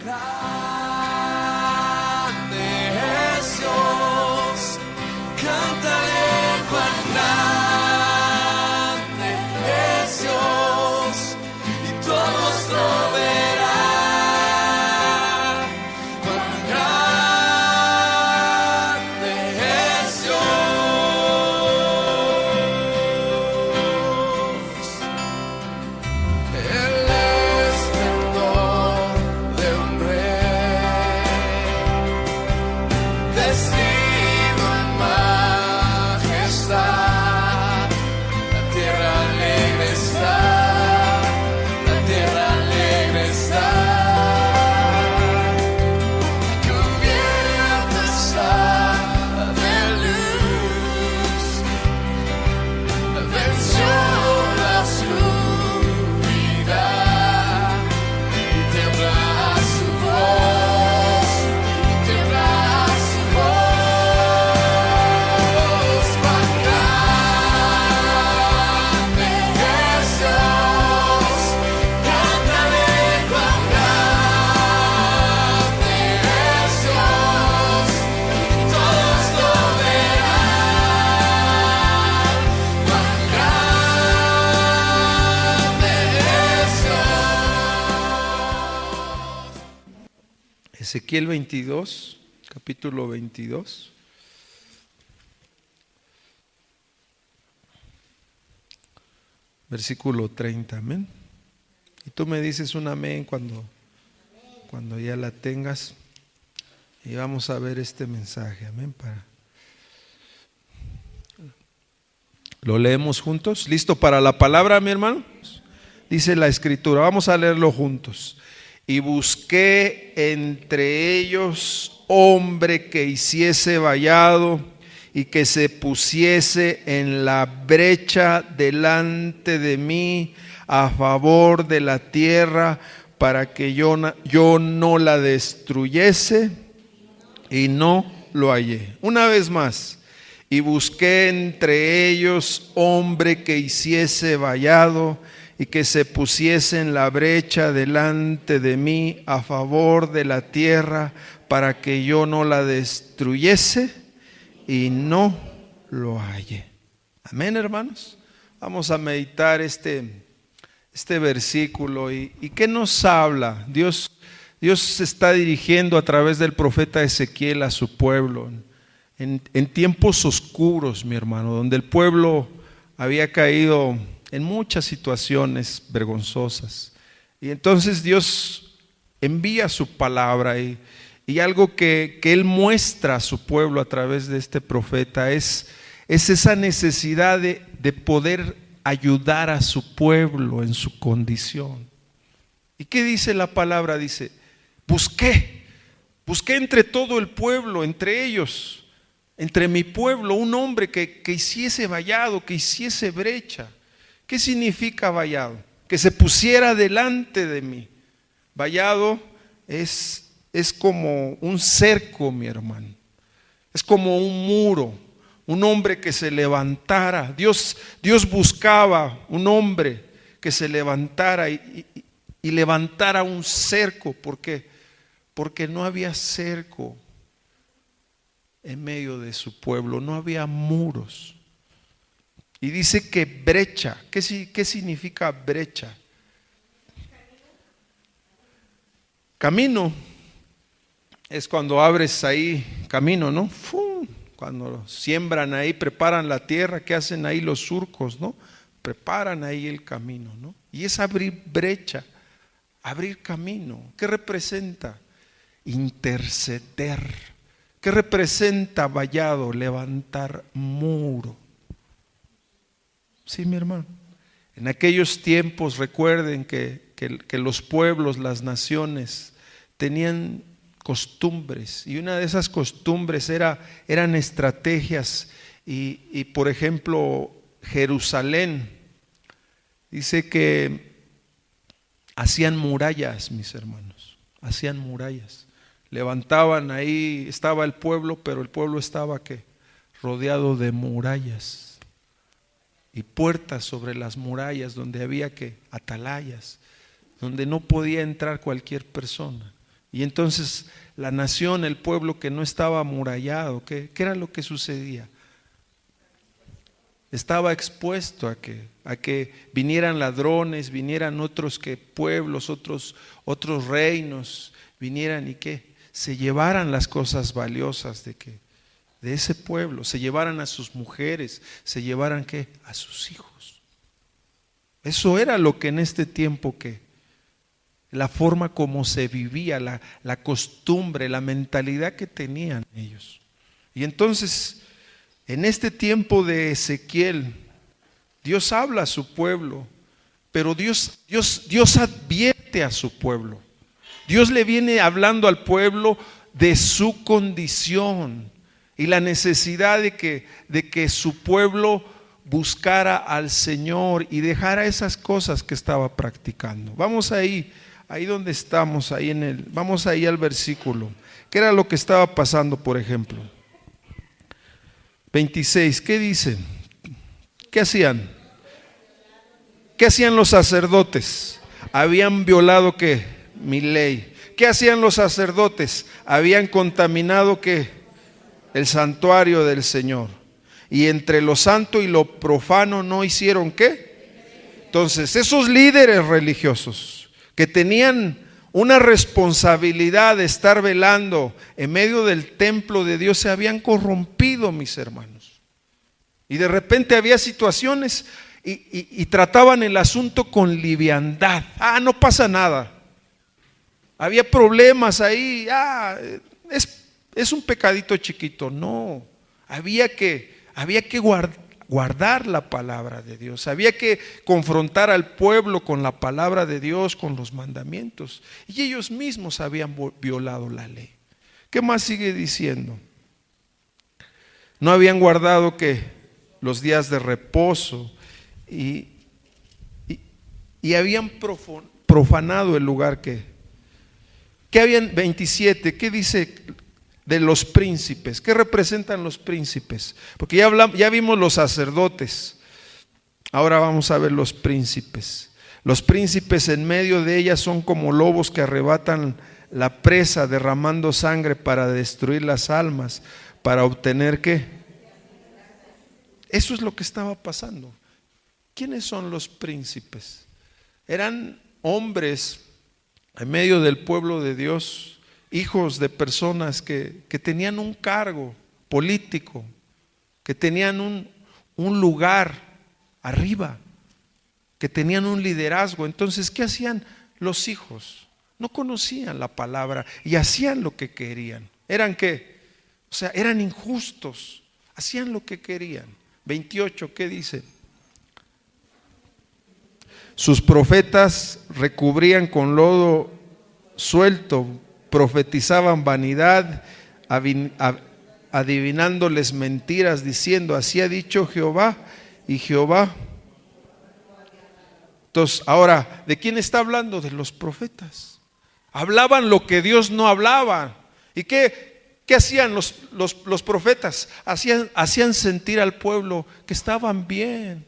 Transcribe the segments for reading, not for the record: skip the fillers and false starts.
Grande es Dios, cántale cuán grande es Dios, y todos lo verán. Cuán grande es Dios. El esplendor de un rey, vestido en majestad. La tierra alegre está, la tierra alegre está. Cubierta está de luz, venció la oscuridad y tiembla su voz, y tiembla su voz. Cuán grande es Dios, cántale cuán grande es Dios, y todos lo verán. Cuán grande es Dios. Ezequiel 22, capítulo 22. Versículo 30, amén. Y tú me dices un amén cuando ya la tengas. Y vamos a ver este mensaje, amén. ¿Lo leemos juntos? ¿Listo para la palabra, mi hermano? Dice la escritura, vamos a leerlo juntos. Y busqué entre ellos hombre que hiciese vallado y que se pusiese en la brecha delante de mí a favor de la tierra, para que yo no la destruyese, y no lo hallé. Una vez más. Y busqué entre ellos hombre que hiciese vallado y que se pusiese en la brecha delante de mí a favor de la tierra, para que yo no la destruyese, y no lo hallé. Amén, hermanos. Vamos a meditar este versículo. ¿Y qué nos habla? Dios se está dirigiendo a través del profeta Ezequiel a su pueblo en tiempos oscuros, mi hermano, donde el pueblo había caído en muchas situaciones vergonzosas. Y entonces Dios envía su palabra, y algo que Él muestra a su pueblo a través de este profeta es esa necesidad de poder ayudar a su pueblo en su condición. ¿Y qué dice la palabra? Dice, busqué entre todo el pueblo, entre ellos, entre mi pueblo, un hombre que hiciese vallado, que hiciese brecha. ¿Qué significa vallado? Que se pusiera delante de mí. Vallado es como un cerco, mi hermano. Es como un muro, un hombre que se levantara. Dios buscaba un hombre que se levantara y levantara un cerco. ¿Por qué? Porque no había cerco en medio de su pueblo, no había muros. Y dice que brecha. ¿Qué significa brecha? Camino es cuando abres ahí camino, ¿no? ¡Fum! Cuando siembran ahí, preparan la tierra, ¿qué hacen ahí los surcos, no? Preparan ahí el camino, ¿no? Y es abrir brecha, abrir camino. ¿Qué representa? Interceder. ¿Qué representa vallado? Levantar muro. Sí, mi hermano. En aquellos tiempos, recuerden que los pueblos, las naciones, tenían costumbres, y una de esas costumbres eran estrategias. Y por ejemplo, Jerusalén, dice que hacían murallas, mis hermanos, hacían murallas. Levantaban ahí, estaba el pueblo, pero el pueblo estaba ¿qué? Rodeado de murallas y puertas sobre las murallas, donde había que atalayas, donde no podía entrar cualquier persona. Y entonces la nación, el pueblo que no estaba amurallado, ¿qué era lo que sucedía? Estaba expuesto a que vinieran ladrones, vinieran otros pueblos, otros reinos, vinieran y que se llevaran las cosas valiosas de ese pueblo, se llevaran a sus mujeres, se llevaran a sus hijos. Eso era lo que en este tiempo la forma como se vivía, la costumbre, la mentalidad que tenían ellos. Y entonces, en este tiempo de Ezequiel, Dios habla a su pueblo, pero Dios advierte a su pueblo. Dios le viene hablando al pueblo de su condición y la necesidad de que su pueblo buscara al Señor y dejara esas cosas que estaba practicando. Vamos ahí donde estamos, vamos ahí al versículo. ¿Qué era lo que estaba pasando, por ejemplo? 26, ¿qué dice? ¿Qué hacían? ¿Qué hacían los sacerdotes? Habían violado mi ley. ¿Qué hacían los sacerdotes? Habían contaminado el santuario del Señor. Y entre lo santo y lo profano no hicieron ¿qué? Entonces, esos líderes religiosos que tenían una responsabilidad de estar velando en medio del templo de Dios se habían corrompido, mis hermanos. Y de repente había situaciones y trataban el asunto con liviandad. No pasa nada. Había problemas ahí. Es un pecadito chiquito. No, había que guardar la palabra de Dios. Había que confrontar al pueblo con la palabra de Dios, con los mandamientos. Y ellos mismos habían violado la ley. ¿Qué más sigue diciendo? No habían guardado los días de reposo y habían profanado el lugar ¿Qué habían? 27, ¿qué dice de los príncipes? ¿Qué representan los príncipes? Porque ya vimos los sacerdotes, ahora vamos a ver los príncipes. Los príncipes en medio de ellas son como lobos que arrebatan la presa, derramando sangre para destruir las almas, para obtener ¿qué? Eso es lo que estaba pasando. ¿Quiénes son los príncipes? Eran hombres en medio del pueblo de Dios, hijos de personas que tenían un cargo político, que tenían un lugar arriba, que tenían un liderazgo. Entonces, ¿qué hacían los hijos? No conocían la palabra y hacían lo que querían. ¿Eran qué? O sea, eran injustos, hacían lo que querían. 28, ¿qué dice? Sus profetas recubrían con lodo suelto, profetizaban vanidad, adivinándoles mentiras, diciendo: así ha dicho Jehová, y Jehová. Entonces, ahora, ¿de quién está hablando? De los profetas. Hablaban lo que Dios no hablaba. ¿Y qué hacían los profetas? Hacían sentir al pueblo que estaban bien.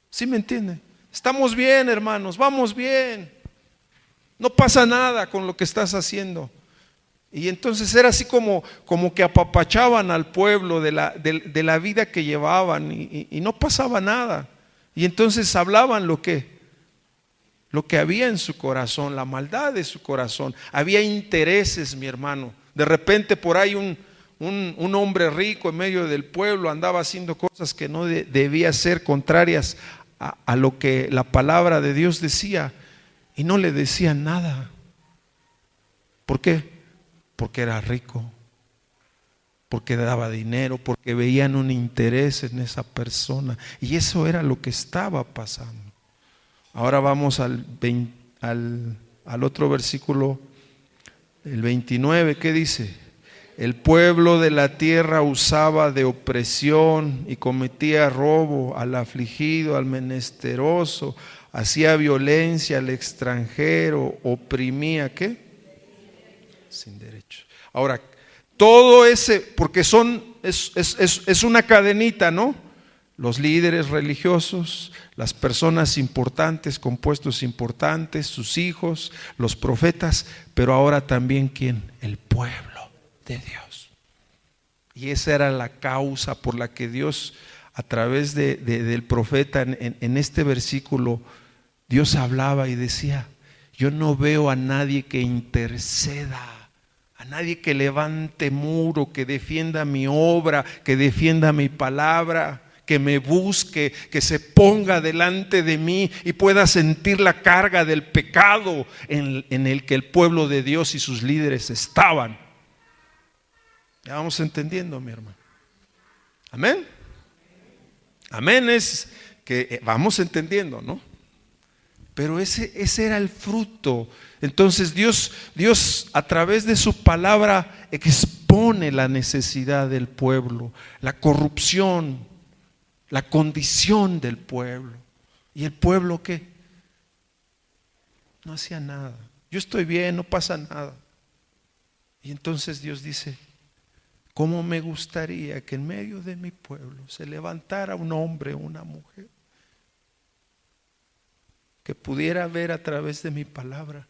¿Sí me entienden? Estamos bien, hermanos, vamos bien. No pasa nada con lo que estás haciendo. Y entonces era así como que apapachaban al pueblo de la vida que llevaban y no pasaba nada. Y entonces hablaban lo que había en su corazón, la maldad de su corazón. Había intereses, mi hermano. De repente por ahí un hombre rico en medio del pueblo andaba haciendo cosas que no debía ser, contrarias a lo que la palabra de Dios decía, y no le decían nada. ¿Por qué? Porque era rico, porque daba dinero, porque veían un interés en esa persona, y eso era lo que estaba pasando. Ahora vamos al otro versículo, el 29, ¿qué dice? El pueblo de la tierra usaba de opresión y cometía robo al afligido, al menesteroso, hacía violencia al extranjero, oprimía, ¿qué? Sin derecho. Ahora, todo ese, porque es una cadenita, ¿no? los líderes religiosos, las personas importantes con puestos importantes, sus hijos, los profetas, pero ahora también ¿quién? El pueblo de Dios. Y esa era la causa por la que Dios, a través del profeta, en este versículo, Dios hablaba y decía: yo no veo a nadie que interceda, a nadie que levante muro, que defienda mi obra, que defienda mi palabra, que me busque, que se ponga delante de mí y pueda sentir la carga del pecado en el que el pueblo de Dios y sus líderes estaban. Ya vamos entendiendo, mi hermano. Amén. Amén es que vamos entendiendo, ¿no? Pero ese era el fruto. Entonces Dios a través de su palabra expone la necesidad del pueblo, la corrupción, la condición del pueblo. ¿Y el pueblo qué? No hacía nada. Yo estoy bien, no pasa nada. Y entonces Dios dice: ¿cómo me gustaría que en medio de mi pueblo se levantara un hombre o una mujer que pudiera ver a través de mi palabra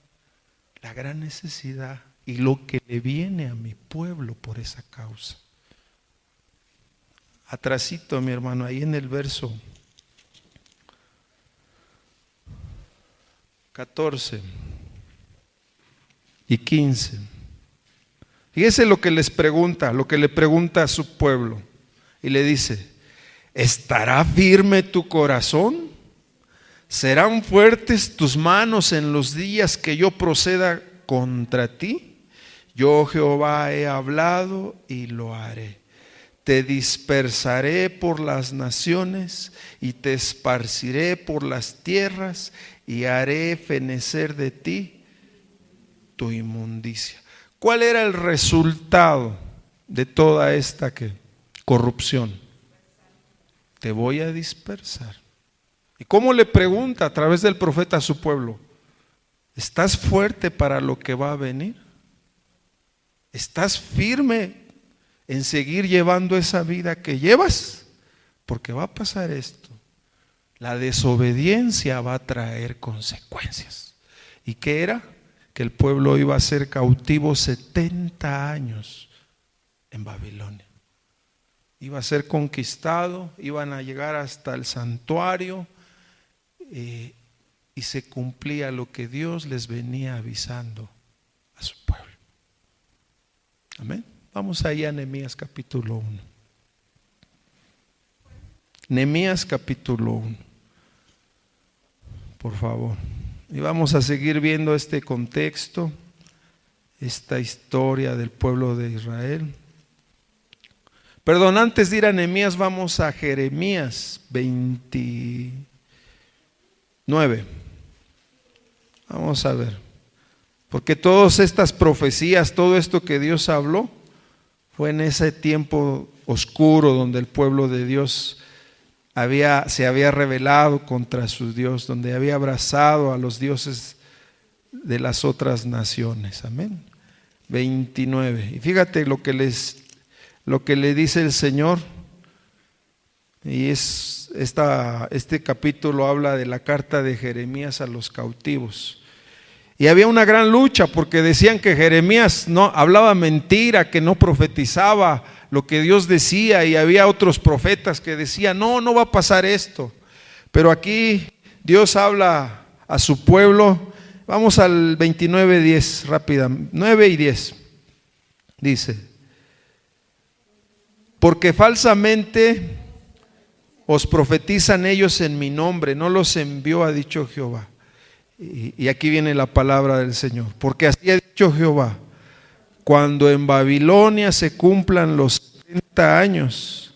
la gran necesidad y lo que le viene a mi pueblo por esa causa? Atrasito, mi hermano, ahí en el verso 14 y 15. Fíjese lo que les pregunta, lo que le pregunta a su pueblo. Y le dice: ¿estará firme tu corazón? ¿Serán fuertes tus manos en los días que yo proceda contra ti? Yo, Jehová, he hablado y lo haré. Te dispersaré por las naciones y te esparciré por las tierras y haré fenecer de ti tu inmundicia. ¿Cuál era el resultado de toda esta corrupción? Te voy a dispersar. ¿Y cómo le pregunta a través del profeta a su pueblo? ¿Estás fuerte para lo que va a venir? ¿Estás firme en seguir llevando esa vida que llevas? Porque va a pasar esto. La desobediencia va a traer consecuencias. ¿Y qué era? Que el pueblo iba a ser cautivo 70 años en Babilonia. Iba a ser conquistado, iban a llegar hasta el santuario, y se cumplía lo que Dios les venía avisando a su pueblo. Amén. Vamos ahí a Nehemías capítulo 1. Nehemías capítulo 1. Por favor. Y vamos a seguir viendo este contexto, esta historia del pueblo de Israel. Perdón, antes de ir a Nehemías, vamos a Jeremías 29. Vamos a ver. Porque todas estas profecías, todo esto que Dios habló, fue en ese tiempo oscuro donde el pueblo de Dios se había rebelado contra su Dios, donde había abrazado a los dioses de las otras naciones. Amén. 29. Y fíjate lo que le dice el Señor. Y este capítulo habla de la carta de Jeremías a los cautivos. Y había una gran lucha porque decían que Jeremías no hablaba mentira, que no profetizaba lo que Dios decía, y había otros profetas que decían: no va a pasar esto. Pero aquí Dios habla a su pueblo. Vamos al 29:10, rápida, 9 y 10. Dice: porque falsamente os profetizan ellos en mi nombre, no los envió, ha dicho Jehová. Y aquí viene la palabra del Señor. Porque así ha dicho Jehová: cuando en Babilonia se cumplan los 70 años,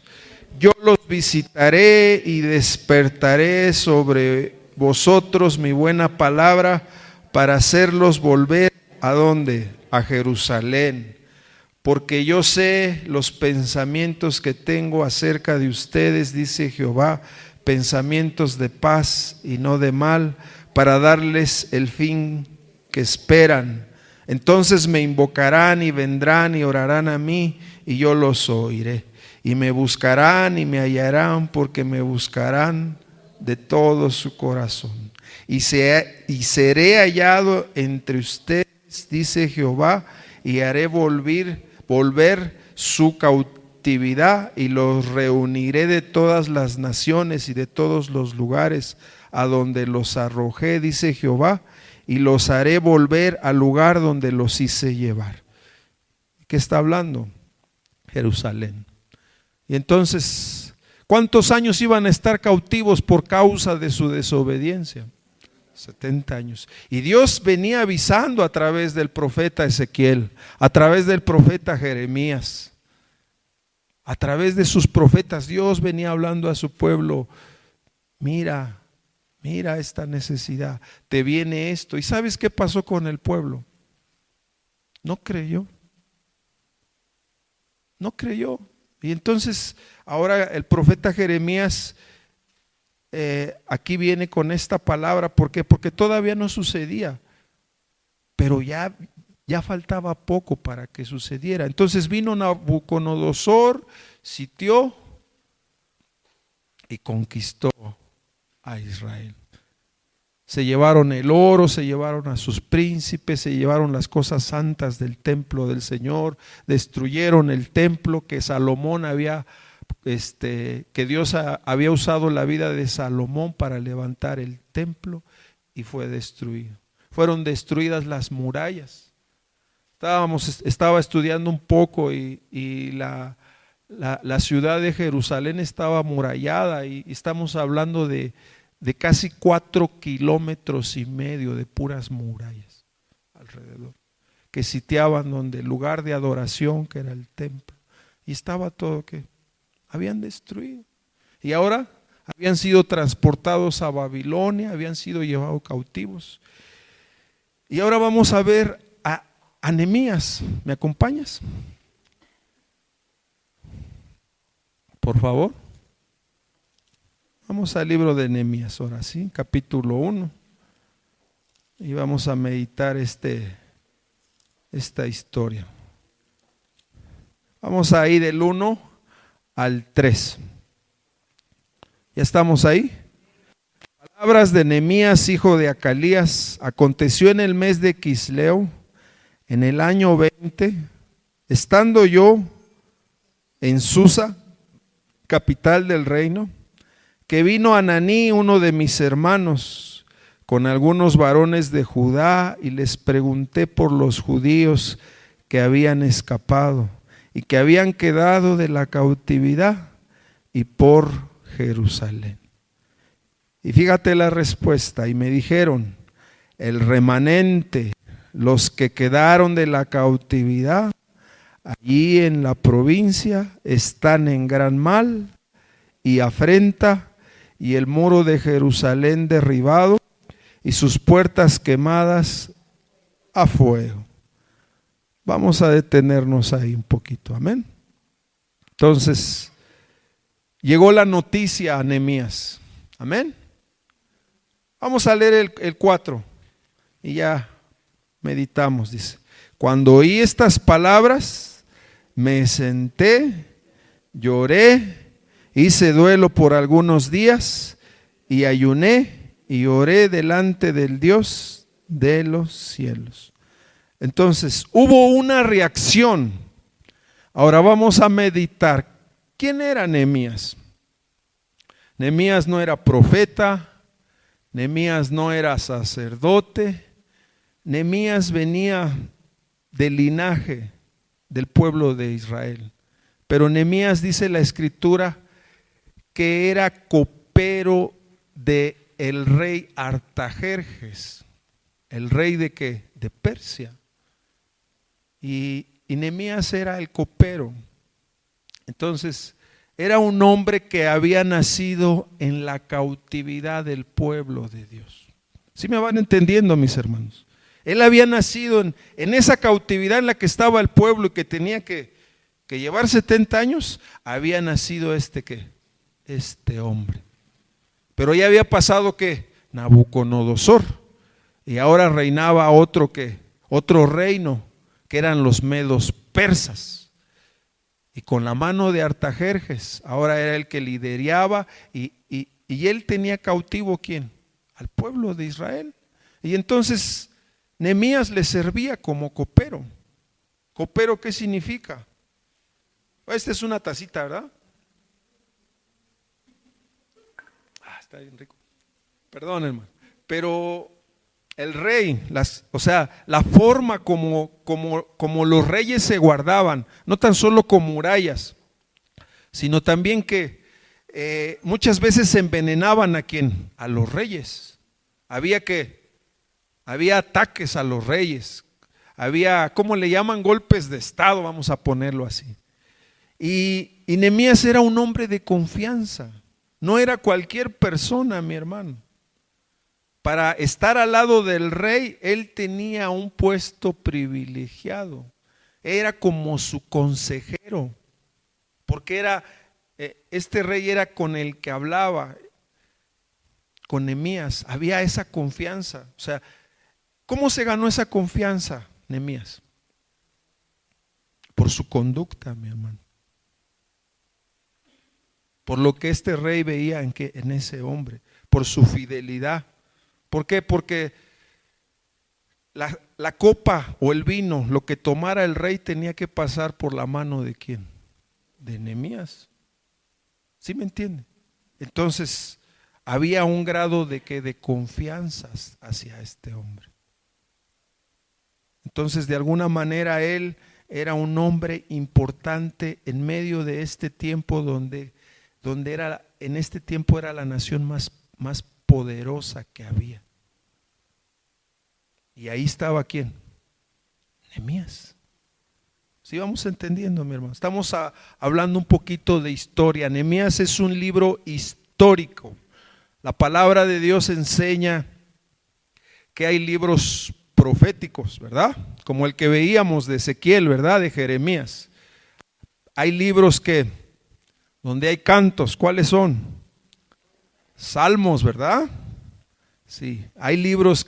yo los visitaré y despertaré sobre vosotros mi buena palabra para hacerlos volver ¿a dónde? A Jerusalén. Porque yo sé los pensamientos que tengo acerca de ustedes, dice Jehová, pensamientos de paz y no de mal, para darles el fin que esperan. Entonces me invocarán y vendrán y orarán a mí, y yo los oiré. y me buscarán y me hallarán, porque me buscarán de todo su corazón. Y seré hallado entre ustedes, dice Jehová, y haré volver su cautividad, y los reuniré de todas las naciones y de todos los lugares a donde los arrojé, dice Jehová, y los haré volver al lugar donde los hice llevar. ¿Qué está hablando? Jerusalén. Y entonces, ¿cuántos años iban a estar cautivos por causa de su desobediencia? 70 años. Y Dios venía avisando a través del profeta Ezequiel, a través del profeta Jeremías, a través de sus profetas. Dios venía hablando a su pueblo: mira esta necesidad, te viene esto. ¿Y sabes qué pasó con el pueblo? No creyó. No creyó. Y entonces ahora el profeta Jeremías aquí viene con esta palabra. ¿Por qué? Porque todavía no sucedía, pero ya faltaba poco para que sucediera. Entonces vino Nabucodonosor, sitió y conquistó a Israel. Se llevaron el oro, se llevaron a sus príncipes, se llevaron las cosas santas del templo del Señor, destruyeron el templo que Salomón que Dios había usado la vida de Salomón para levantar el templo, y fue destruido. Fueron destruidas las murallas. Estaba estudiando un poco y la ciudad de Jerusalén estaba amurallada, y estamos hablando de casi 4,5 kilómetros de puras murallas alrededor, que sitiaban donde el lugar de adoración, que era el templo, y estaba todo que habían destruido. Y ahora habían sido transportados a Babilonia, habían sido llevados cautivos. Y ahora vamos a ver a Nehemías. ¿Me acompañas? Por favor. Vamos al libro de Nehemías, ahora sí, capítulo 1. Y vamos a meditar esta historia. Vamos a ir del 1 al 3. ¿Ya estamos ahí? Palabras de Nehemías, hijo de Acalías. Aconteció en el mes de Quisleo, en el año 20, estando yo en Susa, capital del reino, que vino Ananí, uno de mis hermanos, con algunos varones de Judá, y les pregunté por los judíos que habían escapado y que habían quedado de la cautividad, y por Jerusalén. Y fíjate la respuesta: y me dijeron, el remanente, los que quedaron de la cautividad allí en la provincia, están en gran mal y afrenta, y el muro de Jerusalén derribado, y sus puertas quemadas a fuego. Vamos a detenernos ahí un poquito, amén. Entonces, llegó la noticia a Nehemías, amén. Vamos a leer el 4 y ya meditamos. Dice: cuando oí estas palabras, me senté, lloré, hice duelo por algunos días, y ayuné y oré delante del Dios de los cielos. Entonces hubo una reacción. Ahora vamos a meditar. ¿Quién era Nehemías? Nehemías no era profeta, Nehemías no era sacerdote, Nehemías venía del linaje del pueblo de Israel. Pero Nehemías, dice la escritura, que era copero de el rey Artajerjes. ¿El rey de qué? De Persia. Y Nehemías era el copero. Entonces, era un hombre que había nacido en la cautividad del pueblo de Dios. ¿Sí me van entendiendo, mis hermanos? Él había nacido en esa cautividad en la que estaba el pueblo y que tenía que llevar 70 años. Había nacido este hombre. Pero ya había pasado Nabucodonosor, y ahora reinaba otro reino, que eran los medos persas. y con la mano de Artajerjes. Ahora era el que lideraba y él tenía cautivo ¿quién? Al pueblo de Israel. Y entonces Nehemías le servía como copero. ¿Copero qué significa? Esta es una tacita, ¿verdad? Está bien rico. Perdón, hermano. Pero el rey, o sea, la forma como los reyes se guardaban, no tan solo con murallas, sino también que muchas veces se envenenaban a quién, a los reyes. Había ataques a los reyes, había, ¿cómo le llaman? Golpes de estado, vamos a ponerlo así. Y Nehemías era un hombre de confianza, no era cualquier persona, mi hermano. Para estar al lado del rey, él tenía un puesto privilegiado. Era como su consejero, porque este rey era con el que hablaba, con Nehemías. Había esa confianza. O sea, ¿cómo se ganó esa confianza, Nehemías? Por su conducta, mi hermano. Por lo que este rey veía en ese hombre, por su fidelidad. ¿Por qué? Porque la copa o el vino, lo que tomara el rey tenía que pasar por la mano de ¿quién? De Nehemías. ¿Sí me entiende? Entonces había un grado de confianza hacia este hombre. Entonces de alguna manera él era un hombre importante en medio de este tiempo donde en este tiempo era la nación más poderosa que había. Y ahí estaba ¿quién? Nehemías. ¿Sí vamos entendiendo, mi hermano? Estamos hablando un poquito de historia. Nehemías es un libro histórico. La palabra de Dios enseña que hay libros proféticos, ¿verdad? Como el que veíamos de Ezequiel, ¿verdad? De Jeremías. Hay libros donde hay cantos. ¿Cuáles son? Salmos, ¿verdad? Sí, hay libros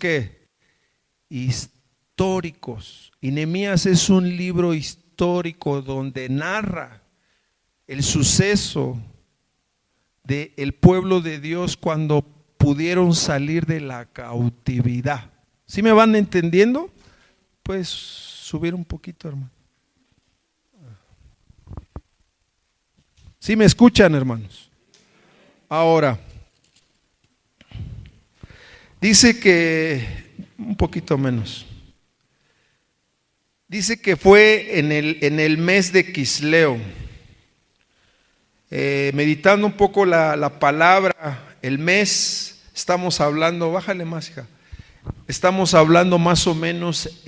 históricos, y Nehemías es un libro histórico donde narra el suceso del pueblo de Dios cuando pudieron salir de la cautividad. ¿Sí me van entendiendo? Pues subir un poquito, hermano. ¿Sí me escuchan, hermanos? Ahora dice que, un poquito menos, dice que fue en el mes de Quisleo. Meditando un poco la palabra, el mes, estamos hablando, bájale más, hija, estamos hablando más o menos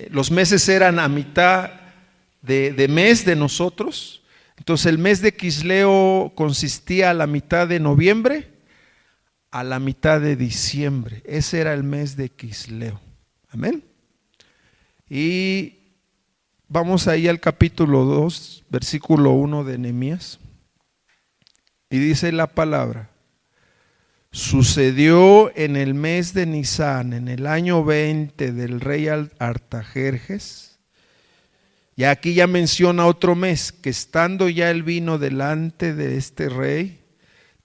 los meses eran a mitad de mes de nosotros. Entonces el mes de Quisleo consistía a la mitad de noviembre a la mitad de diciembre. Ese era el mes de Quisleo. Amén. Y vamos ahí al capítulo 2, versículo 1 de Nehemías. Y dice la palabra: sucedió en el mes de Nisán, en el año 20 del rey Artajerjes. Y aquí ya menciona otro mes, que estando ya el vino delante de este rey,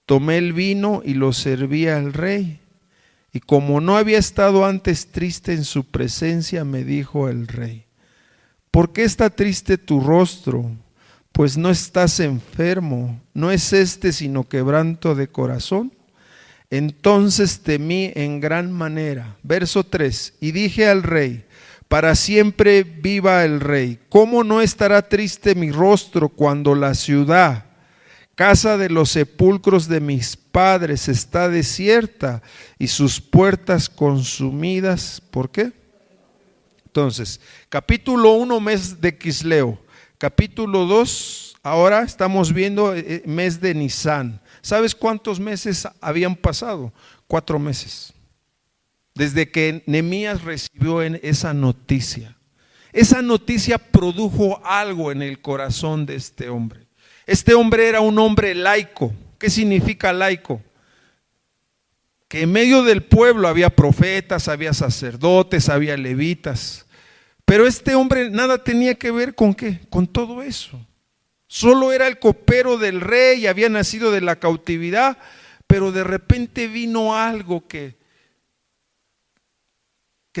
tomé el vino y lo serví al rey. Y como no había estado antes triste en su presencia, me dijo el rey: ¿por qué está triste tu rostro? Pues no estás enfermo, no es sino quebranto de corazón. Entonces temí en gran manera. Verso 3, y dije al rey: para siempre viva el rey. ¿Cómo no estará triste mi rostro cuando la ciudad, casa de los sepulcros de mis padres, está desierta y sus puertas consumidas? ¿Por qué? Entonces, capítulo 1, mes de Quisleo. Capítulo 2, ahora estamos viendo mes de Nisán. ¿Sabes cuántos meses habían pasado? 4 meses. Desde que Nehemías recibió esa noticia. Esa noticia produjo algo en el corazón de este hombre. Este hombre era un hombre laico. ¿Qué significa laico? Que en medio del pueblo había profetas, había sacerdotes, había levitas. Pero este hombre nada tenía que ver con ¿qué? Con todo eso. Solo era el copero del rey, había nacido de la cautividad, pero de repente vino algo que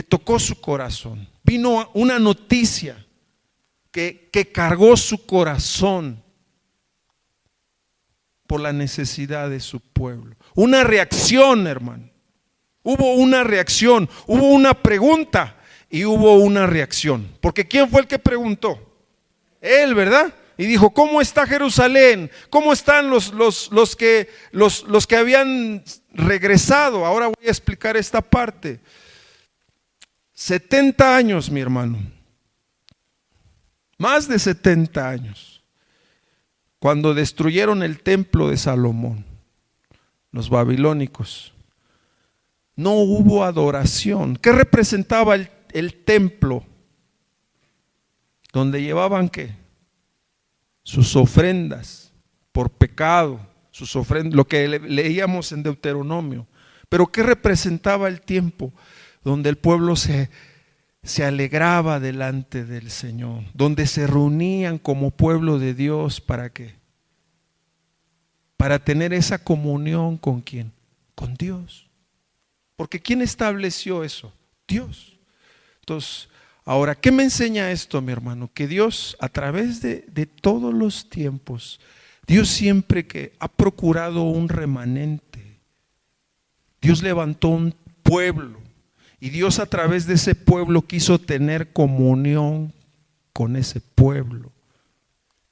tocó su corazón. Vino una noticia que cargó su corazón por la necesidad de su pueblo. Una reacción, hermano. Hubo una reacción, hubo una pregunta y hubo una reacción. Porque ¿quién fue el que preguntó? Él, ¿verdad? Y dijo, ¿cómo está Jerusalén? ¿Cómo están los que habían regresado? Ahora voy a explicar esta parte. 70 años, mi hermano. Más de 70 años. Cuando destruyeron el templo de Salomón, los babilónicos, no hubo adoración. ¿Qué representaba el templo? Donde llevaban ¿qué? Sus ofrendas por pecado, sus ofrendas, lo que leíamos en Deuteronomio. Pero ¿qué representaba el tiempo? Donde el pueblo se alegraba delante del Señor, donde se reunían como pueblo de Dios. ¿Para qué? Para tener esa comunión ¿con quién? Con Dios. Porque ¿quién estableció eso? Dios. Entonces, ahora, ¿qué me enseña esto, mi hermano? Que Dios, a través de todos los tiempos, Dios siempre que ha procurado un remanente. Dios levantó un pueblo y Dios a través de ese pueblo quiso tener comunión con ese pueblo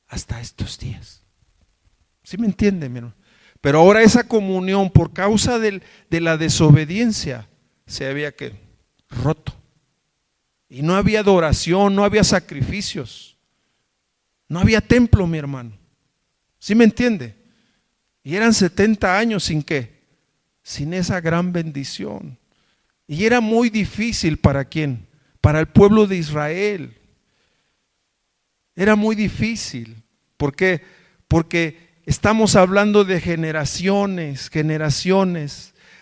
hasta estos días. ¿Sí me entiende, mi hermano? Pero ahora esa comunión por causa de la desobediencia se había roto. Y no había adoración, no había sacrificios, no había templo, mi hermano. ¿Sí me entiende? Y eran 70 años sin ¿qué? Sin esa gran bendición. Y era muy difícil ¿para quién? Para el pueblo de Israel. Era muy difícil. ¿Por qué? Porque estamos hablando de generaciones,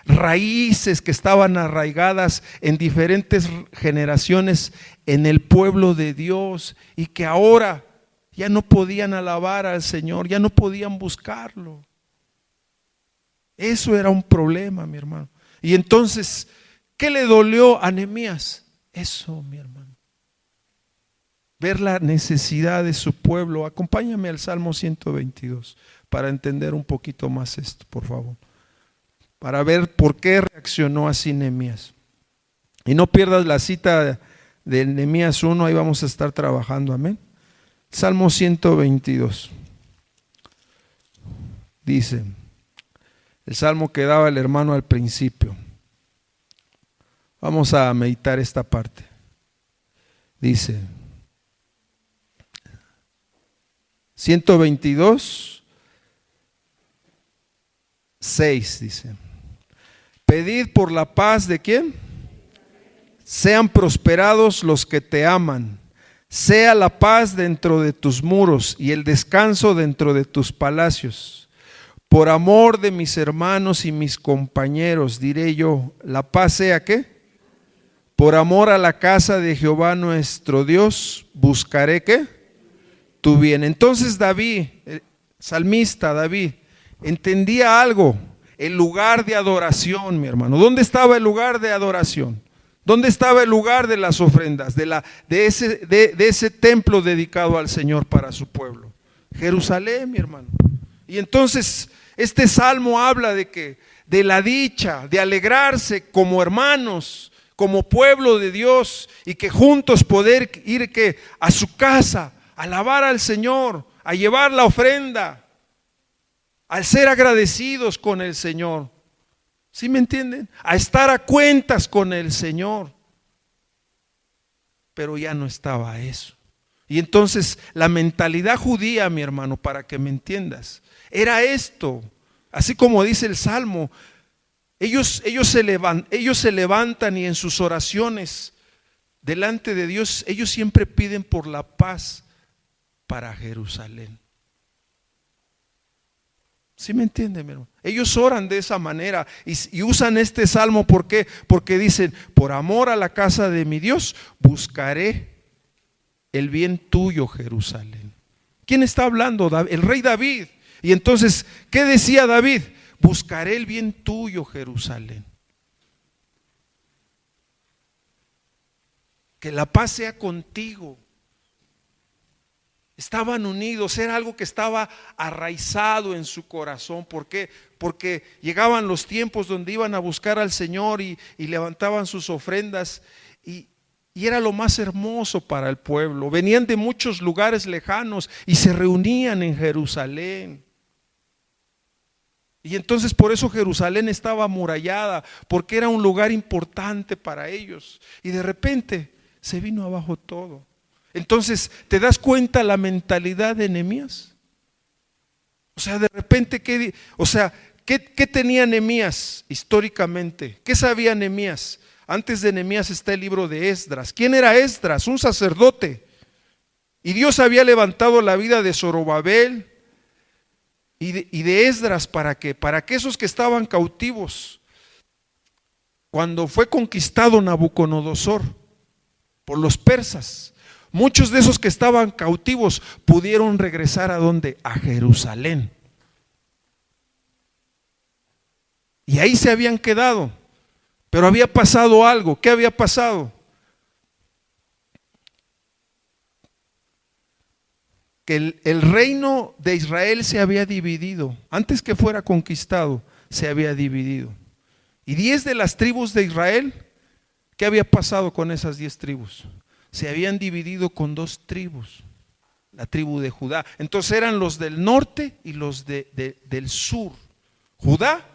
raíces que estaban arraigadas en diferentes generaciones en el pueblo de Dios y que ahora ya no podían alabar al Señor, ya no podían buscarlo. Eso era un problema, mi hermano. Y entonces, ¿qué le dolió a Nehemías? Eso, mi hermano. Ver la necesidad de su pueblo. Acompáñame al Salmo 122 para entender un poquito más esto, por favor. Para ver por qué reaccionó así Nehemías. Y no pierdas la cita de Nehemías 1, ahí vamos a estar trabajando, amén. Salmo 122. Dice, el salmo que daba el hermano al principio. Vamos a meditar esta parte. Dice, 122, 6 dice. Pedid por la paz de ¿quién? Sean prosperados los que te aman. Sea la paz dentro de tus muros y el descanso dentro de tus palacios. Por amor de mis hermanos y mis compañeros, diré yo, la paz sea ¿qué? Por amor a la casa de Jehová nuestro Dios, buscaré ¿qué? Tu bien. Entonces David, el salmista David, entendía algo. El lugar de adoración, mi hermano. ¿Dónde estaba el lugar de adoración? ¿Dónde estaba el lugar de las ofrendas? De ese templo dedicado al Señor para su pueblo. Jerusalén, mi hermano. Y entonces este salmo habla de la dicha, de alegrarse como hermanos, como pueblo de Dios, y que juntos poder ir a su casa, a alabar al Señor, a llevar la ofrenda, al ser agradecidos con el Señor. ¿Sí me entienden? A estar a cuentas con el Señor. Pero ya no estaba eso. Y entonces la mentalidad judía, mi hermano, para que me entiendas, era esto. Así como dice el Salmo, ellos se levantan y en sus oraciones delante de Dios, ellos siempre piden por la paz para Jerusalén. ¿Sí me entienden, mi hermano? Ellos oran de esa manera y usan este salmo. ¿Por qué? Porque dicen, por amor a la casa de mi Dios, buscaré el bien tuyo, Jerusalén. ¿Quién está hablando? El rey David. Y entonces, ¿qué decía David? Buscaré el bien tuyo, Jerusalén. Que la paz sea contigo. Estaban unidos, era algo que estaba arraizado en su corazón. ¿Por qué? Porque llegaban los tiempos donde iban a buscar al Señor y levantaban sus ofrendas y era lo más hermoso para el pueblo. Venían de muchos lugares lejanos y se reunían en Jerusalén. Y entonces por eso Jerusalén estaba amurallada, porque era un lugar importante para ellos. Y de repente se vino abajo todo. Entonces, ¿te das cuenta la mentalidad de Nehemías? O sea, de repente, ¿qué tenía Nehemías históricamente? ¿Qué sabía Nehemías? Antes de Nehemías está el libro de Esdras. ¿Quién era Esdras? Un sacerdote. Y Dios había levantado la vida de Zorobabel y de Esdras. ¿Para qué? Para que esos que estaban cautivos, cuando fue conquistado Nabucodonosor por los persas, muchos de esos que estaban cautivos pudieron regresar ¿a dónde? A Jerusalén. Y ahí se habían quedado. Pero había pasado algo. ¿Qué había pasado? Que el reino de Israel se había dividido. Antes que fuera conquistado, se había dividido. Y 10 de las tribus de Israel, ¿qué había pasado con esas 10 tribus? Se habían dividido con 2 tribus, la tribu de Judá. Entonces eran los del norte y los del sur, Judá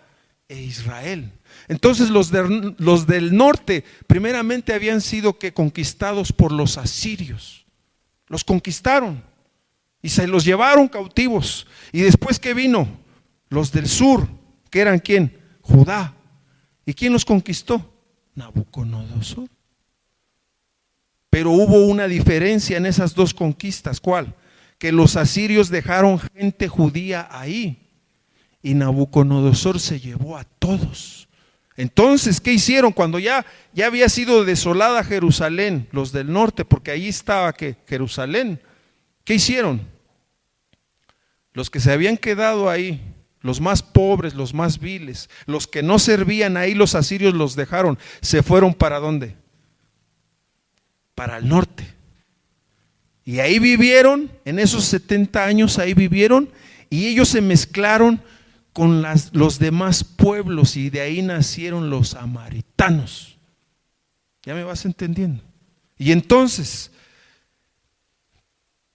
e Israel. Entonces los del norte primeramente habían sido conquistados por los asirios. Los conquistaron y se los llevaron cautivos. Y después que vino los del sur, que eran ¿quién? Judá. ¿Y quién los conquistó? Nabucodonosor. Pero hubo una diferencia en esas 2 conquistas. ¿Cuál? Que los asirios dejaron gente judía ahí y Nabucodonosor se llevó a todos. Entonces, ¿qué hicieron? Cuando ya había sido desolada Jerusalén, los del norte, porque ahí estaba Jerusalén, ¿qué hicieron? Los que se habían quedado ahí, los más pobres, los más viles, los que no servían ahí, los asirios los dejaron, se fueron ¿para dónde? Para el norte. Y ahí vivieron, en esos 70 años ahí vivieron, y ellos se mezclaron con los demás pueblos, y de ahí nacieron los samaritanos. ¿Ya me vas entendiendo? Y entonces,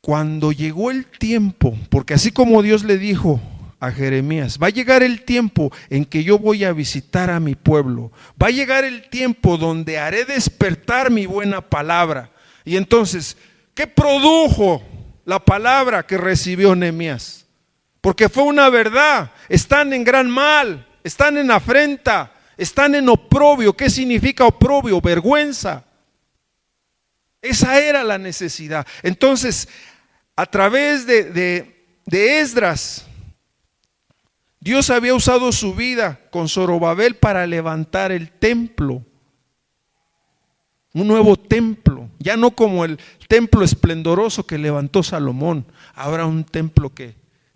cuando llegó el tiempo, porque así como Dios le dijo a Jeremías, va a llegar el tiempo en que yo voy a visitar a mi pueblo, va a llegar el tiempo donde haré despertar mi buena palabra. Y entonces, ¿qué produjo la palabra que recibió Nehemías? Porque fue una verdad. Están en gran mal, están en afrenta, están en oprobio. ¿Qué significa oprobio? Vergüenza. Esa era la necesidad. Entonces, a través de Esdras, Dios había usado su vida con Zorobabel para levantar el templo. Un nuevo templo, ya no como el templo esplendoroso que levantó Salomón, ahora un templo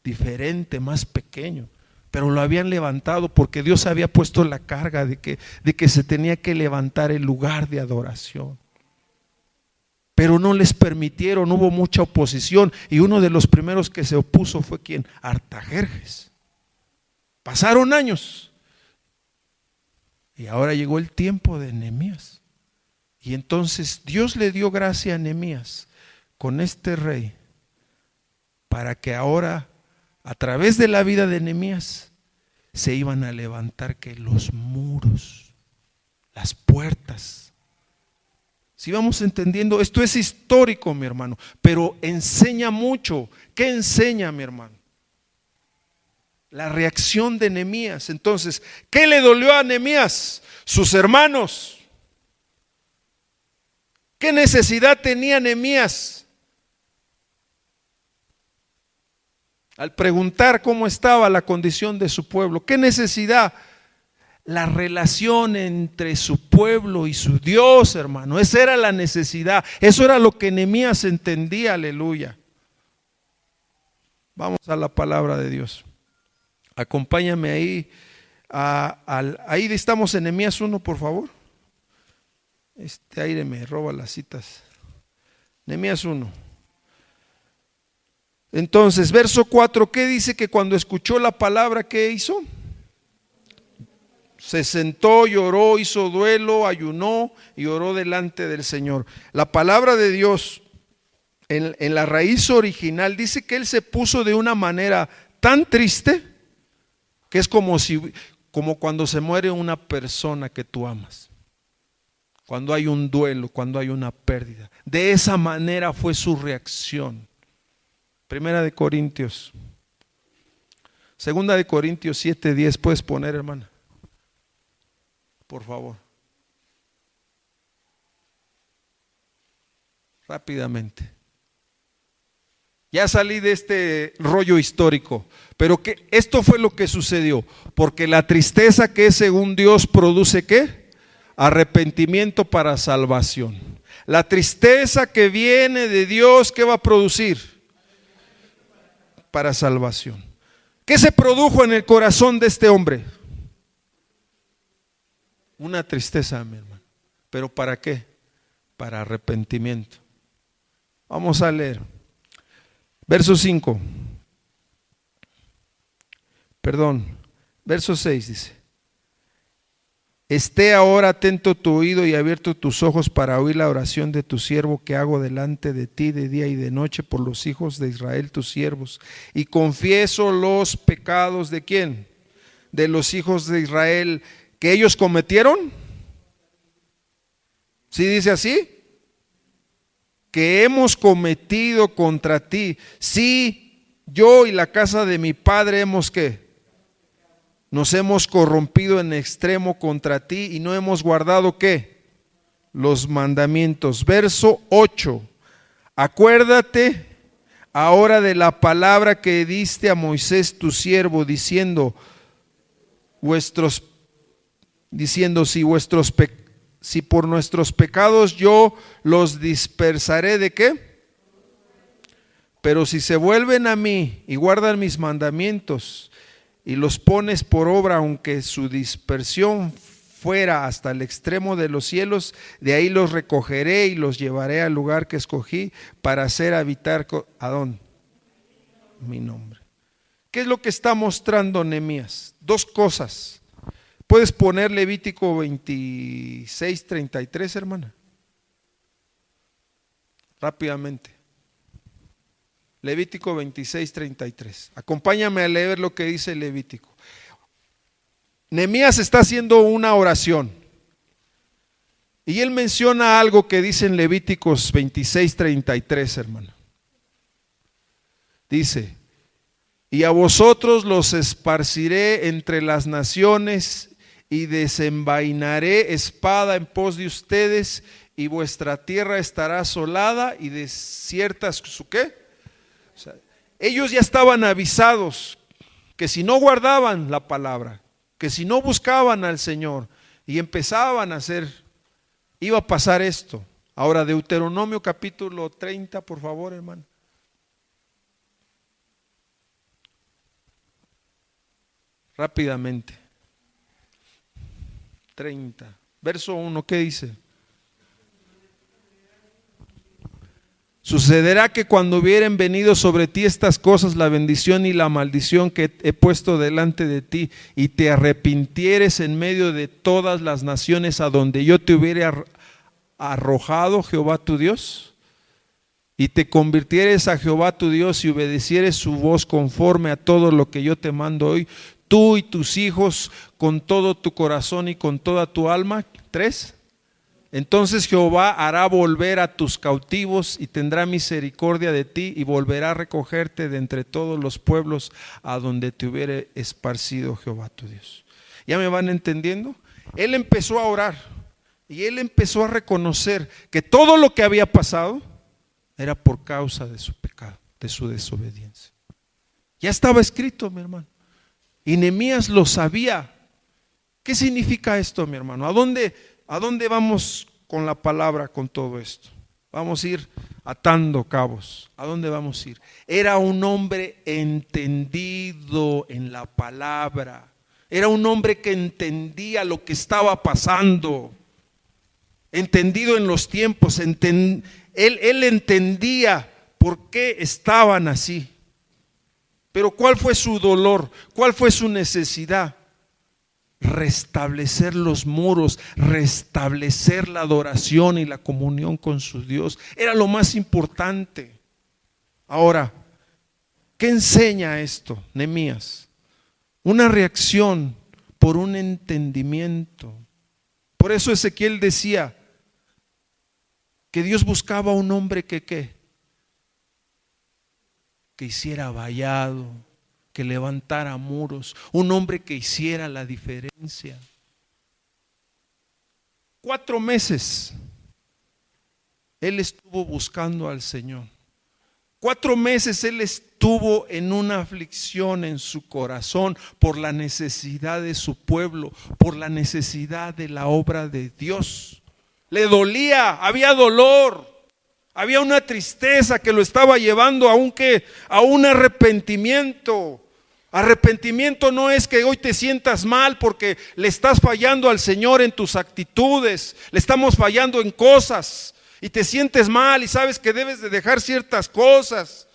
diferente, más pequeño, pero lo habían levantado porque Dios había puesto la carga de que se tenía que levantar el lugar de adoración. Pero no les permitieron, hubo mucha oposición, y uno de los primeros que se opuso fue ¿quién? Artajerjes. Pasaron años y ahora llegó el tiempo de Nehemías. Y entonces Dios le dio gracia a Nehemías con este rey para que ahora, a través de la vida de Nehemías, se iban a levantar que los muros, las puertas. Si vamos entendiendo, esto es histórico, mi hermano, pero enseña mucho. ¿Qué enseña, mi hermano? La reacción de Nehemías. Entonces, ¿qué le dolió a Nehemías? Sus hermanos. ¿Qué necesidad tenía Nehemías? Al preguntar cómo estaba la condición de su pueblo, ¿qué necesidad? La relación entre su pueblo y su Dios, hermano. Esa era la necesidad. Eso era lo que Nehemías entendía, aleluya. Vamos a la palabra de Dios. Acompáñame ahí. Ahí estamos en Nehemías 1, por favor. Este aire me roba las citas. Nehemías 1. Entonces, verso 4, ¿qué dice? Que cuando escuchó la palabra, ¿qué hizo? Se sentó, lloró, hizo duelo, ayunó y oró delante del Señor. La palabra de Dios en la raíz original dice que él se puso de una manera tan triste que es como cuando se muere una persona que tú amas. Cuando hay un duelo, cuando hay una pérdida. De esa manera fue su reacción. Primera de Corintios. Segunda de Corintios 7:10. ¿Puedes poner, hermana? Por favor. Rápidamente. Ya salí de este rollo histórico, pero que esto fue lo que sucedió, porque la tristeza que es según Dios produce ¿qué? Arrepentimiento para salvación. La tristeza que viene de Dios, ¿qué va a producir? Para salvación. ¿Qué se produjo en el corazón de este hombre? Una tristeza, mi hermano. ¿Pero para qué? Para arrepentimiento. Vamos a leer. Verso 5. Verso 6 dice: esté ahora atento tu oído y abierto tus ojos para oír la oración de tu siervo que hago delante de ti de día y de noche por los hijos de Israel tus siervos. Y confieso los pecados ¿de quién? De los hijos de Israel que ellos cometieron. ¿Sí dice así? Que hemos cometido contra ti. Sí, yo y la casa de mi padre hemos ¿qué? Nos hemos corrompido en extremo contra ti y no hemos guardado ¿qué? Los mandamientos. Verso 8. Acuérdate ahora de la palabra que diste a Moisés tu siervo, diciendo si por nuestros pecados yo los dispersaré ¿de qué? Pero si se vuelven a mí y guardan mis mandamientos y los pones por obra, aunque su dispersión fuera hasta el extremo de los cielos, de ahí los recogeré y los llevaré al lugar que escogí para hacer habitar ¿a dónde? Mi nombre. ¿Qué es lo que está mostrando Nehemías? Dos cosas. ¿Puedes poner Levítico 26:33, hermana? Rápidamente. Levítico 26:33. Acompáñame a leer lo que dice Levítico. Nehemías está haciendo una oración. Y él menciona algo que dice en Levíticos 26:33, hermana. Dice: y a vosotros los esparciré entre las naciones y desenvainaré espada en pos de ustedes, y vuestra tierra estará asolada y desierta su ¿qué? O sea, ellos ya estaban avisados que si no guardaban la palabra, que si no buscaban al Señor y empezaban a hacer, iba a pasar esto. Ahora Deuteronomio capítulo 30, por favor, hermano. Rápidamente. 30. Verso 1, ¿qué dice? Sucederá que cuando hubieren venido sobre ti estas cosas, la bendición y la maldición que he puesto delante de ti, y te arrepintieres en medio de todas las naciones a donde yo te hubiere arrojado, Jehová tu Dios, y te convirtieres a Jehová tu Dios y obedecieres su voz conforme a todo lo que yo te mando hoy, tú y tus hijos con todo tu corazón y con toda tu alma. 3. Entonces Jehová hará volver a tus cautivos y tendrá misericordia de ti y volverá a recogerte de entre todos los pueblos a donde te hubiere esparcido Jehová tu Dios. ¿Ya me van entendiendo? Él empezó a orar y él empezó a reconocer que todo lo que había pasado era por causa de su pecado, de su desobediencia. Ya estaba escrito, mi hermano. Y Nehemías lo sabía. ¿Qué significa esto, mi hermano? ¿A dónde vamos con la palabra, con todo esto? Vamos a ir atando cabos. ¿A dónde vamos a ir? Era un hombre entendido en la palabra. Era un hombre que entendía lo que estaba pasando. Entendido en los tiempos. Él entendía por qué estaban así. Pero ¿cuál fue su dolor? ¿Cuál fue su necesidad? Restablecer los muros, restablecer la adoración y la comunión con su Dios. Era lo más importante. Ahora, ¿qué enseña esto, Nehemías? Una reacción por un entendimiento. Por eso Ezequiel decía que Dios buscaba un hombre que hiciera vallado, que levantara muros, un hombre que hiciera la diferencia. 4 meses él estuvo buscando al Señor. 4 meses él estuvo en una aflicción en su corazón por la necesidad de su pueblo, por la necesidad de la obra de Dios. Le dolía, había dolor. Había una tristeza que lo estaba llevando a un arrepentimiento. Arrepentimiento no es que hoy te sientas mal porque le estás fallando al Señor en tus actitudes, le estamos fallando en cosas y te sientes mal y sabes que debes de dejar ciertas cosas,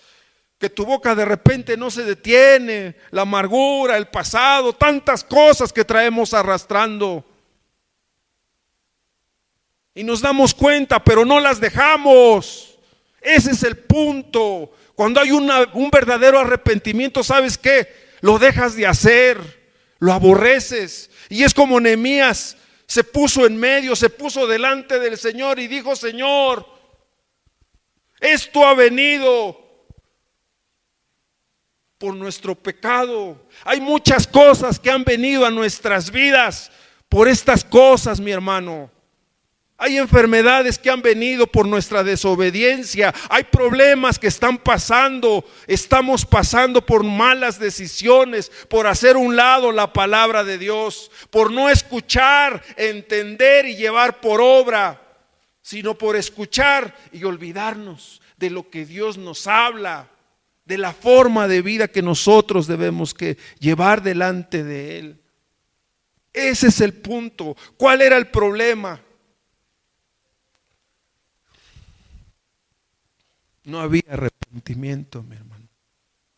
que tu boca de repente no se detiene, la amargura, el pasado, tantas cosas que traemos arrastrando. Y nos damos cuenta, pero no las dejamos. Ese es el punto. Cuando hay un verdadero arrepentimiento, ¿sabes qué? Lo dejas de hacer, lo aborreces. Y es como Nehemías se puso en medio, se puso delante del Señor y dijo: Señor, esto ha venido por nuestro pecado. Hay muchas cosas que han venido a nuestras vidas por estas cosas, mi hermano. Hay enfermedades que han venido por nuestra desobediencia. Hay problemas que están pasando. Estamos pasando por malas decisiones, por hacer a un lado la palabra de Dios, por no escuchar, entender y llevar por obra, sino por escuchar y olvidarnos de lo que Dios nos habla, de la forma de vida que nosotros debemos que llevar delante de Él. Ese es el punto. ¿Cuál era el problema? No había arrepentimiento, mi hermano.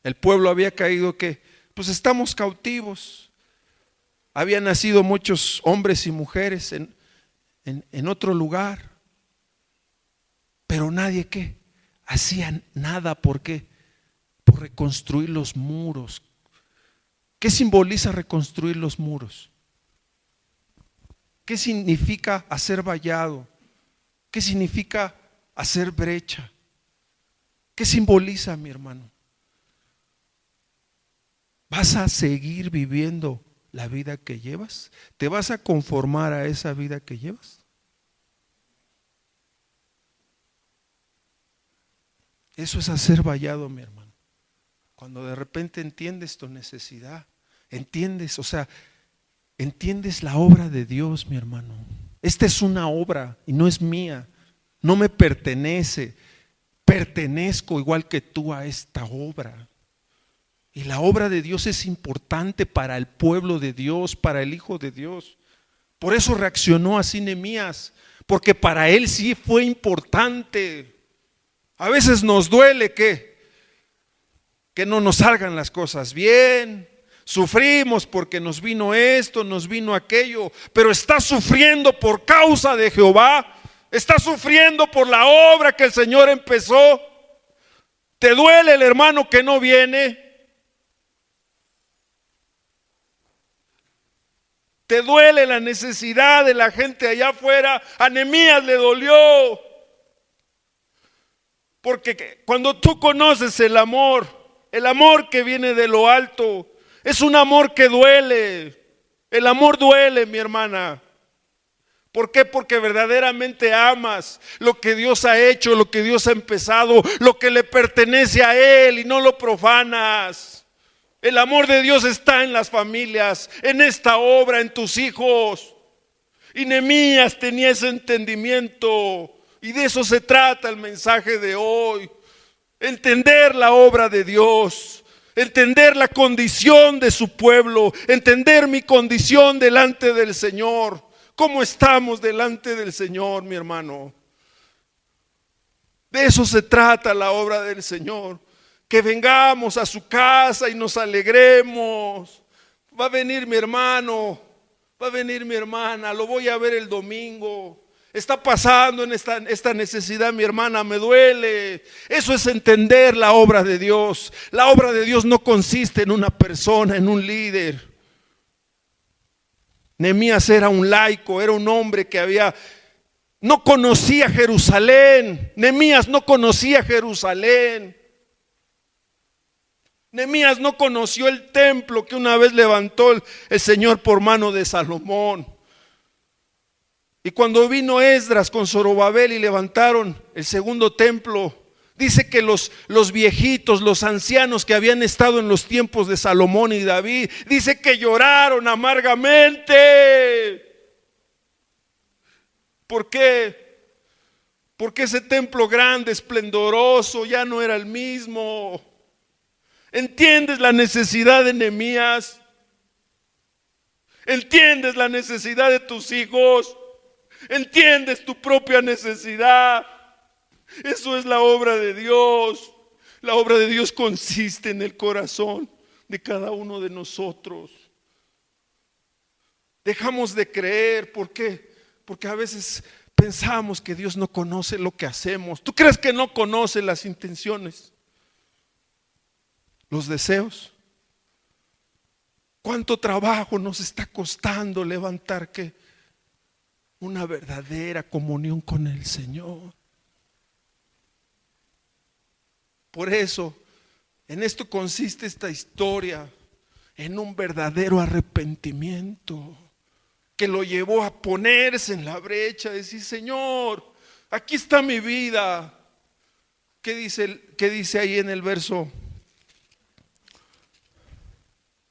El pueblo había caído que, pues estamos cautivos. Habían nacido muchos hombres y mujeres en otro lugar. Pero nadie hacía nada. ¿Por qué? Por reconstruir los muros. ¿Qué simboliza reconstruir los muros? ¿Qué significa hacer vallado? ¿Qué significa hacer brecha? ¿Qué simboliza, mi hermano? ¿Vas a seguir viviendo la vida que llevas? ¿Te vas a conformar a esa vida que llevas? Eso es hacer vallado, mi hermano. Cuando de repente entiendes tu necesidad, entiendes la obra de Dios, mi hermano. Esta es una obra y no es mía, no me pertenece. Pertenezco igual que tú a esta obra. Y la obra de Dios es importante para el pueblo de Dios, para el Hijo de Dios. Por eso reaccionó así Nehemías, porque para él sí fue importante. A veces nos duele que no nos salgan las cosas bien. Sufrimos porque nos vino esto, nos vino aquello, pero estás sufriendo por causa de Jehová. Estás sufriendo por la obra que el Señor empezó. ¿Te duele el hermano que no viene? ¿Te duele la necesidad de la gente allá afuera? A Nehemías le dolió. Porque cuando tú conoces el amor que viene de lo alto, es un amor que duele. El amor duele, mi hermana. ¿Por qué? Porque verdaderamente amas lo que Dios ha hecho, lo que Dios ha empezado, lo que le pertenece a Él y no lo profanas. El amor de Dios está en las familias, en esta obra, en tus hijos. Y Nehemías tenía ese entendimiento. Y de eso se trata el mensaje de hoy. Entender la obra de Dios, entender la condición de su pueblo, entender mi condición delante del Señor. ¿Cómo estamos delante del Señor, mi hermano? De eso se trata la obra del Señor. Que vengamos a su casa y nos alegremos. Va a venir mi hermano, va a venir mi hermana, lo voy a ver el domingo. Está pasando en esta necesidad, mi hermana, me duele. Eso es entender la obra de Dios. La obra de Dios no consiste en una persona, en un líder. Nehemías era un laico, era un hombre que no conocía Jerusalén. Nehemías no conocía Jerusalén. Nehemías no conoció el templo que una vez levantó el Señor por mano de Salomón. Y cuando vino Esdras con Zorobabel y levantaron el segundo templo, dice que los viejitos, los ancianos que habían estado en los tiempos de Salomón y David, dice que lloraron amargamente. ¿Por qué? Porque ese templo grande, esplendoroso, ya no era el mismo. ¿Entiendes la necesidad de Nehemías? ¿Entiendes la necesidad de tus hijos? ¿Entiendes tu propia necesidad? Eso es la obra de Dios. La obra de Dios consiste en el corazón de cada uno de nosotros. Dejamos de creer. ¿Por qué? Porque a veces pensamos que Dios no conoce lo que hacemos. ¿Tú crees que no conoce las intenciones? Los deseos. ¿Cuánto trabajo nos está costando levantar una verdadera comunión con el Señor? Por eso, en esto consiste esta historia, en un verdadero arrepentimiento que lo llevó a ponerse en la brecha, decir: Señor, aquí está mi vida. ¿Qué dice ahí en el verso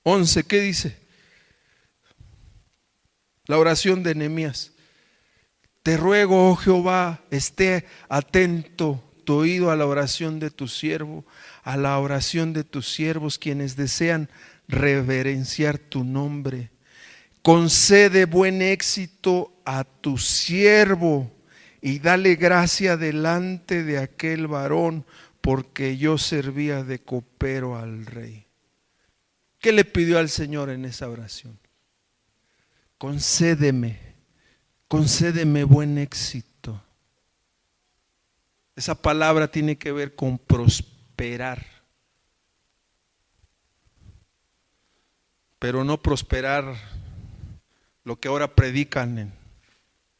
11? ¿Qué dice? La oración de Nehemías: te ruego, oh Jehová, esté atento tu oído a la oración de tu siervo, a la oración de tus siervos, quienes desean reverenciar tu nombre. Concede buen éxito a tu siervo y dale gracia delante de aquel varón, porque yo servía de copero al rey. ¿Qué le pidió al Señor en esa oración? Concédeme buen éxito. Esa palabra tiene que ver con prosperar, pero no prosperar lo que ahora predican en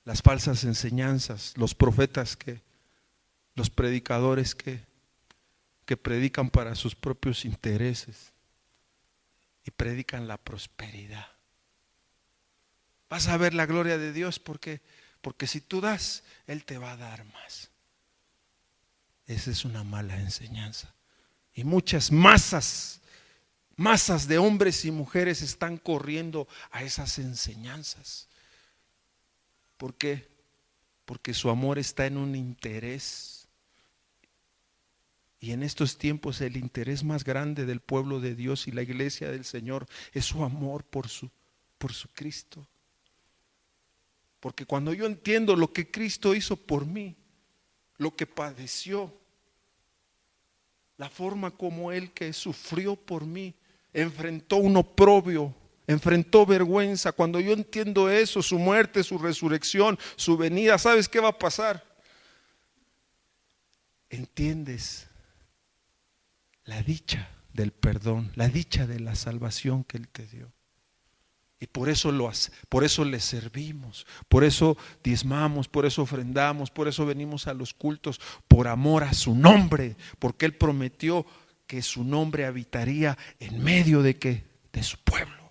las falsas enseñanzas, los profetas los predicadores que predican para sus propios intereses y predican la prosperidad. Vas a ver la gloria de Dios porque si tú das, Él te va a dar más. Esa es una mala enseñanza. Y muchas masas de hombres y mujeres están corriendo a esas enseñanzas. ¿Por qué? Porque su amor está en un interés. Y en estos tiempos el interés más grande del pueblo de Dios y la iglesia del Señor es su amor por su Cristo. Porque cuando yo entiendo lo que Cristo hizo por mí, lo que padeció, la forma como Él que sufrió por mí, enfrentó un oprobio, enfrentó vergüenza. Cuando yo entiendo eso, su muerte, su resurrección, su venida, ¿sabes qué va a pasar? Entiendes la dicha del perdón, la dicha de la salvación que Él te dio. Y por eso le servimos, por eso diezmamos, por eso ofrendamos, por eso venimos a los cultos, por amor a su nombre, porque Él prometió que su nombre habitaría en medio de su pueblo.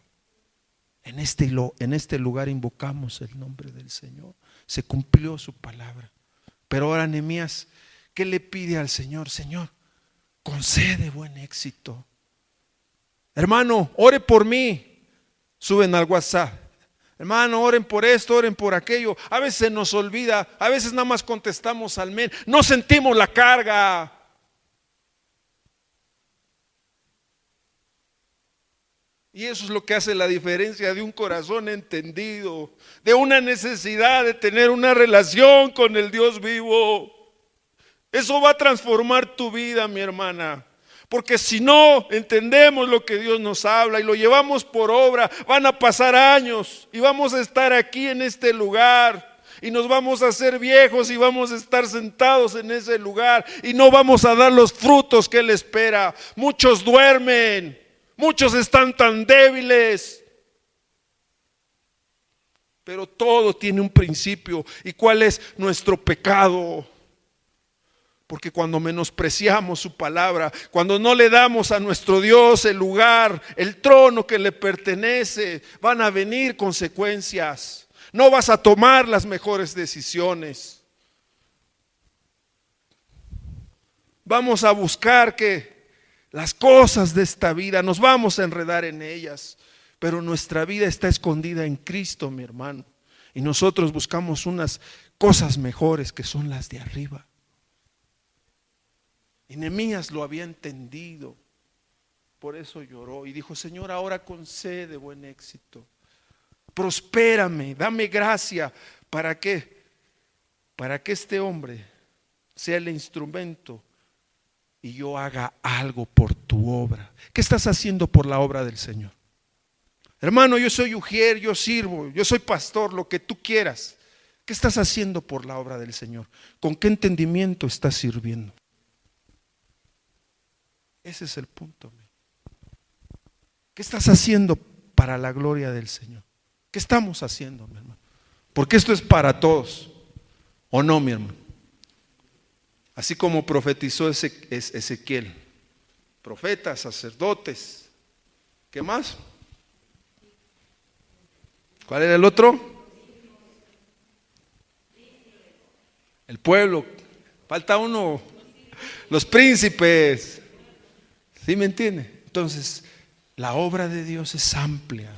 En este lugar invocamos el nombre del Señor. Se cumplió su palabra. Pero ahora Nehemías, ¿qué le pide al Señor? Señor, concede buen éxito. Hermano, ore por mí. Suben al WhatsApp: Hermano, oren por esto, oren por aquello. A veces se nos olvida, a veces nada más contestamos amén. No sentimos la carga. Y eso es lo que hace la diferencia de un corazón entendido, de una necesidad de tener una relación con el Dios vivo. Eso va a transformar tu vida, mi hermana. Porque si no entendemos lo que Dios nos habla y lo llevamos por obra, van a pasar años y vamos a estar aquí en este lugar y nos vamos a hacer viejos y vamos a estar sentados en ese lugar y no vamos a dar los frutos que Él espera. Muchos duermen, muchos están tan débiles, pero todo tiene un principio. ¿Y cuál es nuestro pecado? Porque cuando menospreciamos su palabra, cuando no le damos a nuestro Dios el lugar, el trono que le pertenece, van a venir consecuencias. No vas a tomar las mejores decisiones. Vamos a buscar que las cosas de esta vida, nos vamos a enredar en ellas, pero nuestra vida está escondida en Cristo, mi hermano. Y nosotros buscamos unas cosas mejores que son las de arriba. Y Nehemías lo había entendido, por eso lloró y dijo: Señor, ahora concede buen éxito, prospérame, dame gracia. ¿Para qué? Para que este hombre sea el instrumento y yo haga algo por tu obra. ¿Qué estás haciendo por la obra del Señor? Hermano, yo soy ujier, yo sirvo, yo soy pastor, lo que tú quieras. ¿Qué estás haciendo por la obra del Señor? ¿Con qué entendimiento estás sirviendo? Ese es el punto. ¿Qué estás haciendo para la gloria del Señor? ¿Qué estamos haciendo, mi hermano? Porque esto es para todos, ¿o no, mi hermano? Así como profetizó Ezequiel, profetas, sacerdotes, ¿qué más? ¿Cuál era el otro? El pueblo, falta uno, los príncipes. ¿Sí me entiende? Entonces, la obra de Dios es amplia.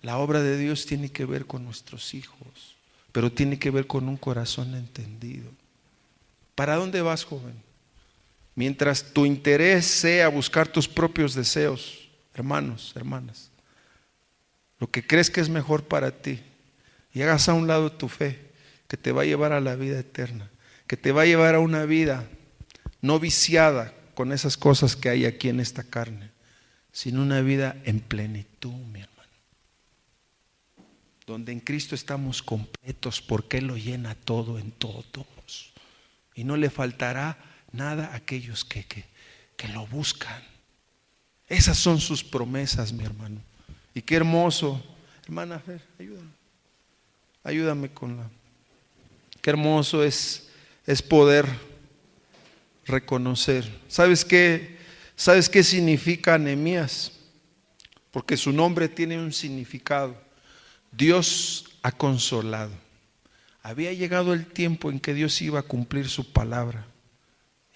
La obra de Dios tiene que ver con nuestros hijos, pero tiene que ver con un corazón entendido. ¿Para dónde vas, joven? Mientras tu interés sea buscar tus propios deseos, hermanos, hermanas, lo que crees que es mejor para ti, y hagas a un lado tu fe, que te va a llevar a la vida eterna, que te va a llevar a una vida no viciada con esas cosas que hay aquí en esta carne, sino una vida en plenitud, mi hermano, donde en Cristo estamos completos, porque Él lo llena todo en todos, y no le faltará nada a aquellos que lo buscan. Esas son sus promesas, mi hermano. Y qué hermoso, hermana Fer, ayúdame con la. Qué hermoso es poder reconocer. ¿Sabes qué significa Nehemías? Porque su nombre tiene un significado. Dios ha consolado. Había llegado el tiempo en que Dios iba a cumplir su palabra,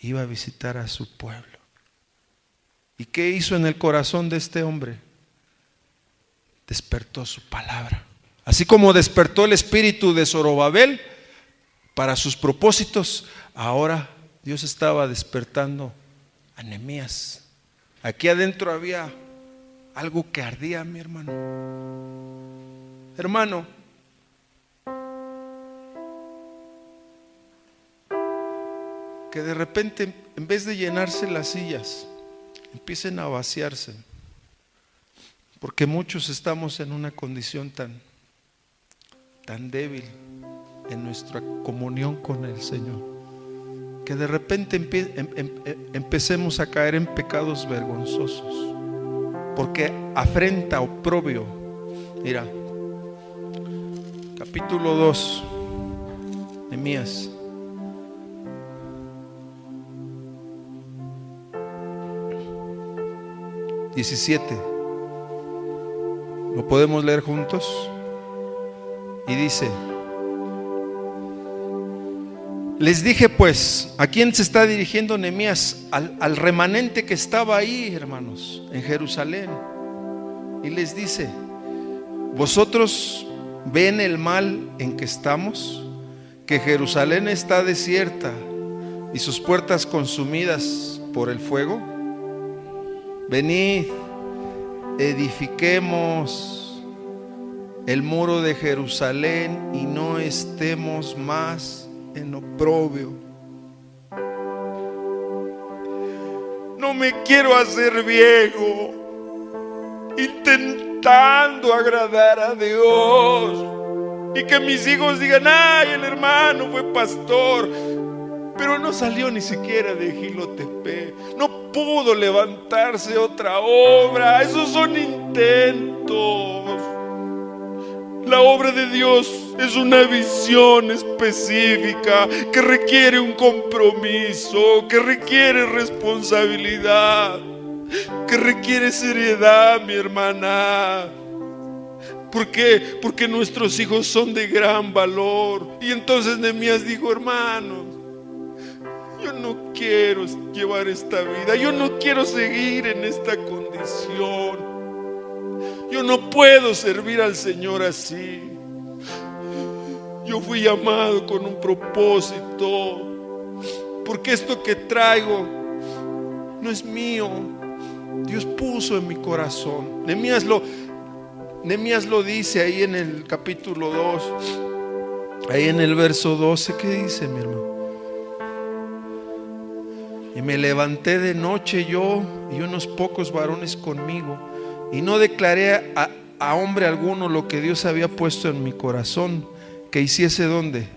iba a visitar a su pueblo. ¿Y qué hizo en el corazón de este hombre? Despertó su palabra. Así como despertó el espíritu de Zorobabel para sus propósitos, ahora Dios estaba despertando a Nehemías. Aquí adentro había algo que ardía, mi hermano. Hermano, que de repente, en vez de llenarse las sillas, empiecen a vaciarse. Porque muchos estamos en una condición tan débil en nuestra comunión con el Señor, que de repente empecemos a caer en pecados vergonzosos, porque afrenta, oprobio. Mira, capítulo 2, Nehemías. ¿Lo podemos leer juntos? Y dice: les dije pues, ¿a quién se está dirigiendo Nehemías? Al remanente que estaba ahí, hermanos, en Jerusalén. Y les dice: ¿Vosotros ven el mal en que estamos? Que Jerusalén está desierta y sus puertas consumidas por el fuego. Venid, edifiquemos el muro de Jerusalén y no estemos más en oprobio. No me quiero hacer viejo intentando agradar a Dios y que mis hijos digan: ay, el hermano fue pastor, pero no salió ni siquiera de Jilotepec, no pudo levantarse otra obra. Esos son intentos. La obra de Dios es una visión específica que requiere un compromiso, que requiere responsabilidad, que requiere seriedad, mi hermana. ¿Por qué? Porque nuestros hijos son de gran valor. Y entonces Nehemías dijo: hermanos, yo no quiero llevar esta vida, yo no quiero seguir en esta condición. Yo no puedo servir al Señor así. Yo fui llamado con un propósito, porque esto que traigo no es mío. Dios puso en mi corazón. Nehemías lo dice ahí en el capítulo 2, ahí en el verso 12. ¿Qué dice, mi hermano? Y me levanté de noche yo y unos pocos varones conmigo, y no declaré a hombre alguno lo que Dios había puesto en mi corazón que hiciese. ¿Dónde?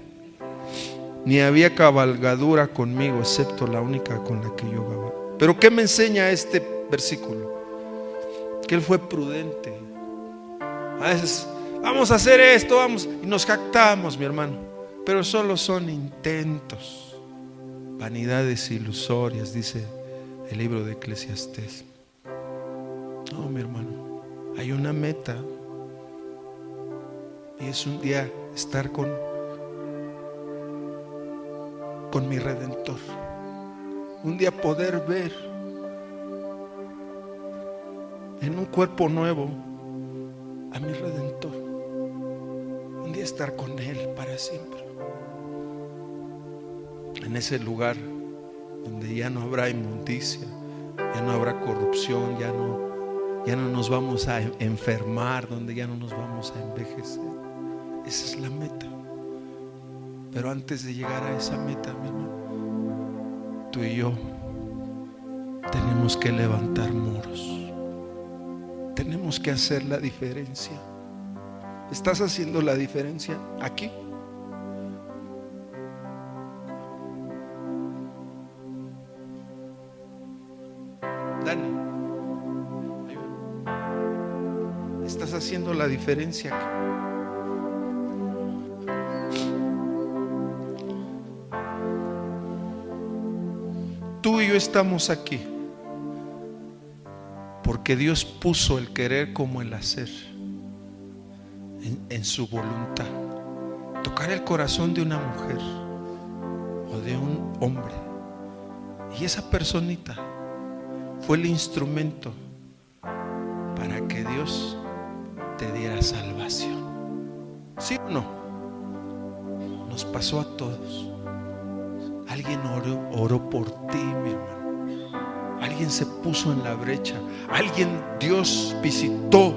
Ni había cabalgadura conmigo, excepto la única con la que yo cabalgué. Pero ¿qué me enseña este versículo? Que él fue prudente. A veces vamos a hacer esto, vamos, y nos jactamos, mi hermano, pero solo son intentos, vanidades ilusorias, dice el libro de Eclesiastés. No, mi hermano, hay una meta, y es un día estar con mi Redentor. Un día poder ver en un cuerpo nuevo a mi Redentor. Un día estar con Él para siempre, en ese lugar donde ya no habrá inmundicia, ya no habrá corrupción, ya no nos vamos a enfermar, donde ya no nos vamos a envejecer. Esa es la meta. Pero antes de llegar a esa meta, mi hermano, tú y yo tenemos que levantar muros. Tenemos que hacer la diferencia. ¿Estás haciendo la diferencia aquí? Dani, ¿estás haciendo la diferencia aquí? Tú y yo estamos aquí porque Dios puso el querer como el hacer en su voluntad. Tocar el corazón de una mujer o de un hombre, y esa personita fue el instrumento para que Dios te diera salvación. ¿Sí o no? Nos pasó a todos. Alguien oró por ti, mi hermano. Alguien se puso en la brecha. Alguien, Dios visitó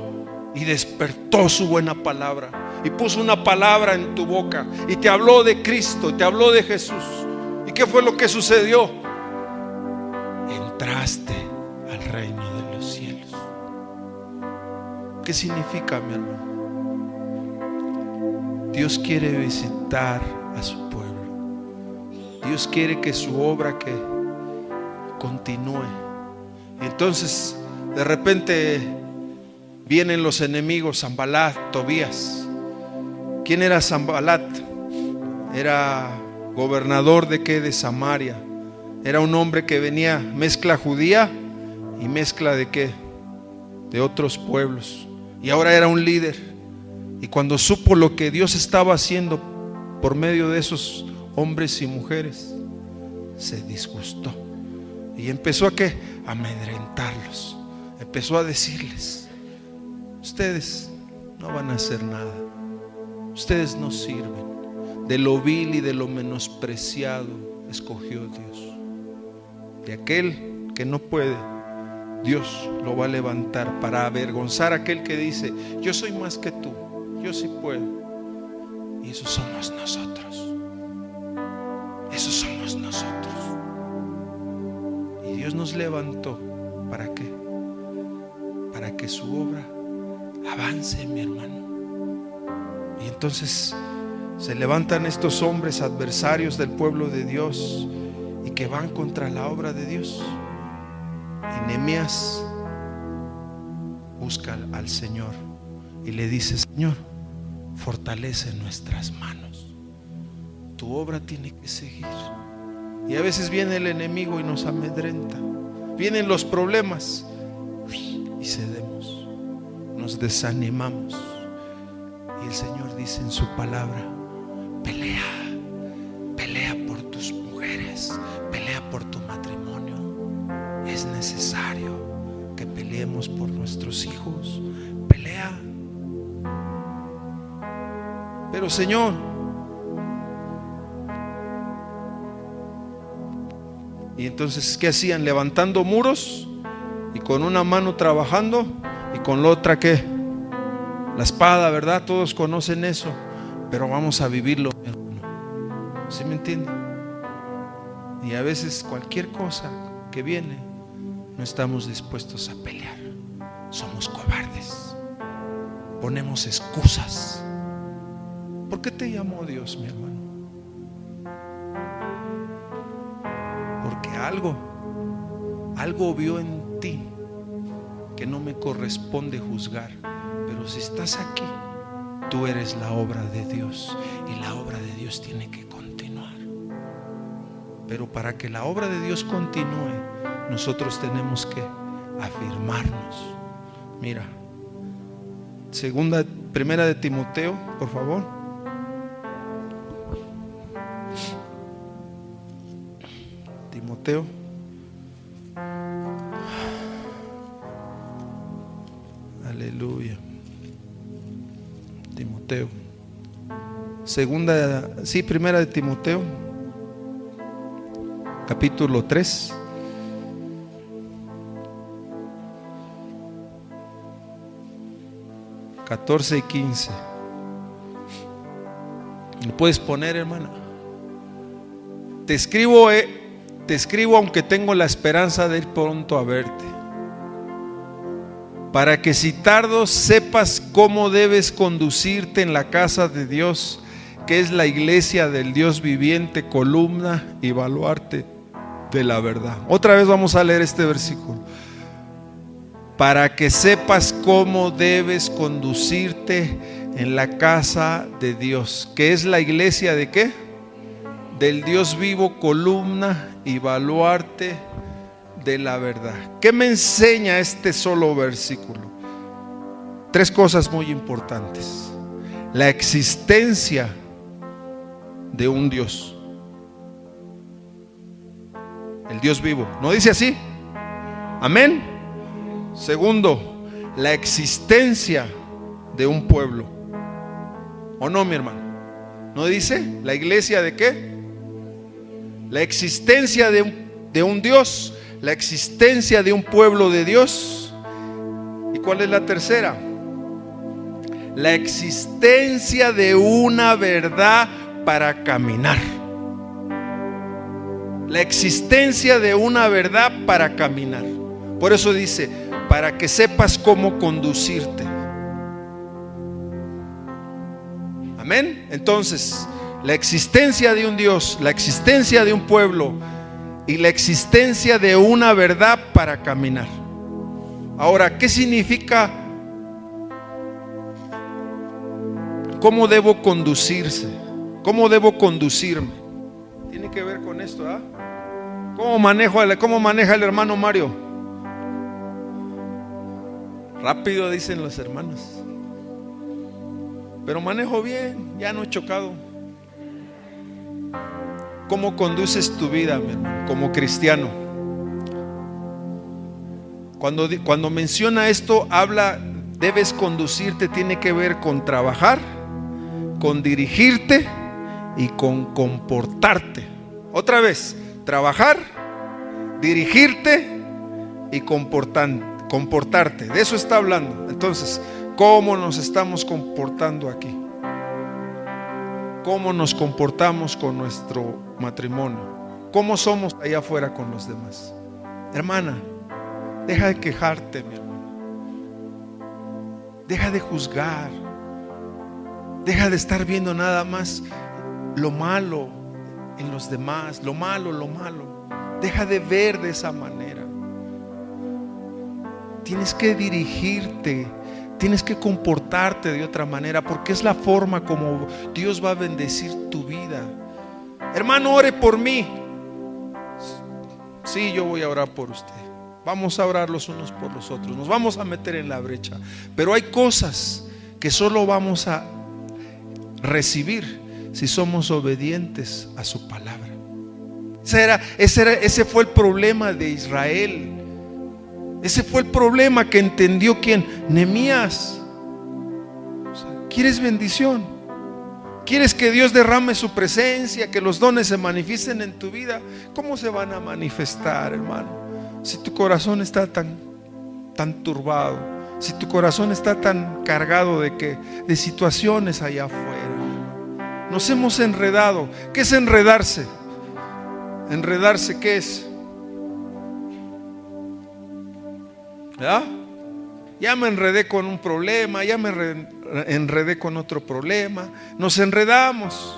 y despertó su buena palabra y puso una palabra en tu boca y te habló de Cristo, te habló de Jesús. ¿Y qué fue lo que sucedió? Entraste al reino de los cielos. ¿Qué significa, mi hermano? Dios quiere visitar a su pueblo. Dios quiere que su obra que continúe. Y entonces de repente vienen los enemigos, Sanbalat, Tobías. ¿Quién era Sanbalat? Era gobernador de qué? De Samaria. Era un hombre que venía mezcla judía y mezcla de qué? De otros pueblos. Y ahora era un líder. Y cuando supo lo que Dios estaba haciendo por medio de esos hombres y mujeres, se disgustó y empezó a ¿qué? A amedrentarlos. Empezó a decirles: ustedes no van a hacer nada. Ustedes no sirven. De lo vil y de lo menospreciado escogió Dios. De aquel que no puede, Dios lo va a levantar para avergonzar a aquel que dice: yo soy más que tú, yo sí puedo. Y esos somos nosotros. Esos somos nosotros. Y Dios nos levantó. ¿Para qué? Para que su obra avance, mi hermano. Y entonces se levantan estos hombres adversarios del pueblo de Dios y que van contra la obra de Dios. Y Nehemías busca al Señor y le dice: Señor, fortalece nuestras manos. Tu obra tiene que seguir. Y a veces viene el enemigo y nos amedrenta. Vienen los problemas y cedemos, nos desanimamos. Y el Señor dice en su palabra: pelea, pelea por tus mujeres, pelea por tu matrimonio. Es necesario que peleemos por nuestros hijos. Pelea. Pero Señor, y entonces ¿qué hacían? Levantando muros y con una mano trabajando y con la otra ¿qué? La espada, ¿verdad? Todos conocen eso, pero vamos a vivirlo, hermano. ¿Sí me entienden? Y a veces cualquier cosa que viene, no estamos dispuestos a pelear. Somos cobardes. Ponemos excusas. ¿Por qué te llamó Dios, mi hermano? Porque algo vio en ti que no me corresponde juzgar. Pero si estás aquí, tú eres la obra de Dios y la obra de Dios tiene que continuar. Pero para que la obra de Dios continúe, nosotros tenemos que afirmarnos. Mira, primera de Timoteo, por favor. Timoteo. Aleluya. Timoteo. Primera de Timoteo, capítulo 3. (14 y 15). ¿Lo puedes poner, hermana? Te escribo aunque tengo la esperanza de ir pronto a verte, para que si tardo sepas cómo debes conducirte en la casa de Dios, que es la iglesia del Dios viviente, columna y baluarte de la verdad. Otra vez vamos a leer este versículo. Para que sepas cómo debes conducirte en la casa de Dios, que es la iglesia de ¿qué? Del Dios vivo, columna y baluarte de la verdad. ¿Qué me enseña este solo versículo? 3 cosas muy importantes. La existencia de un Dios, el Dios vivo. ¿No dice así? Amén. Segundo, la existencia de un pueblo. ¿O no, mi hermano? ¿No dice? ¿La iglesia de qué? La existencia de un Dios, la existencia de un pueblo de Dios. ¿Y cuál es la tercera? La existencia de una verdad para caminar. La existencia de una verdad para caminar. Por eso dice, para que sepas cómo conducirte. Amén. Entonces, la existencia de un Dios, la existencia de un pueblo y la existencia de una verdad para caminar. Ahora, ¿qué significa? ¿Cómo debo conducirse? ¿Cómo debo conducirme? Tiene que ver con esto, ¿ah? ¿Cómo maneja el hermano Mario? Rápido, dicen los hermanos. Pero manejo bien, ya no he chocado. ¿Cómo conduces tu vida, mi hermano, como cristiano? Cuando menciona esto, habla debes conducirte tiene que ver con trabajar, con dirigirte y con comportarte. Otra vez, trabajar, dirigirte y comportarte. De eso está hablando. Entonces, ¿cómo nos estamos comportando aquí? ¿Cómo nos comportamos con nuestro matrimonio? ¿Cómo somos allá afuera con los demás? Hermana, deja de quejarte, mi hermano. Deja de juzgar. Deja de estar viendo nada más lo malo en los demás, lo malo. Deja de ver de esa manera. Tienes que dirigirte, tienes que comportarte de otra manera, porque es la forma como Dios va a bendecir tu vida. Hermano, ore por mí. Sí, yo voy a orar por usted. Vamos a orar los unos por los otros. Nos vamos a meter en la brecha. Pero hay cosas que solo vamos a recibir si somos obedientes a su palabra. Ese fue el problema de Israel. Ese fue el problema que entendió ¿quién? Nehemías. ¿Quieres bendición? ¿Quieres que Dios derrame su presencia, que los dones se manifiesten en tu vida? ¿Cómo se van a manifestar, hermano? Si tu corazón está tan turbado, si tu corazón está tan cargado de situaciones allá afuera. Nos hemos enredado. ¿Qué es enredarse? ¿Enredarse qué es? ¿Ah? Ya me enredé con un problema, ya me enredé con otro problema. Nos enredamos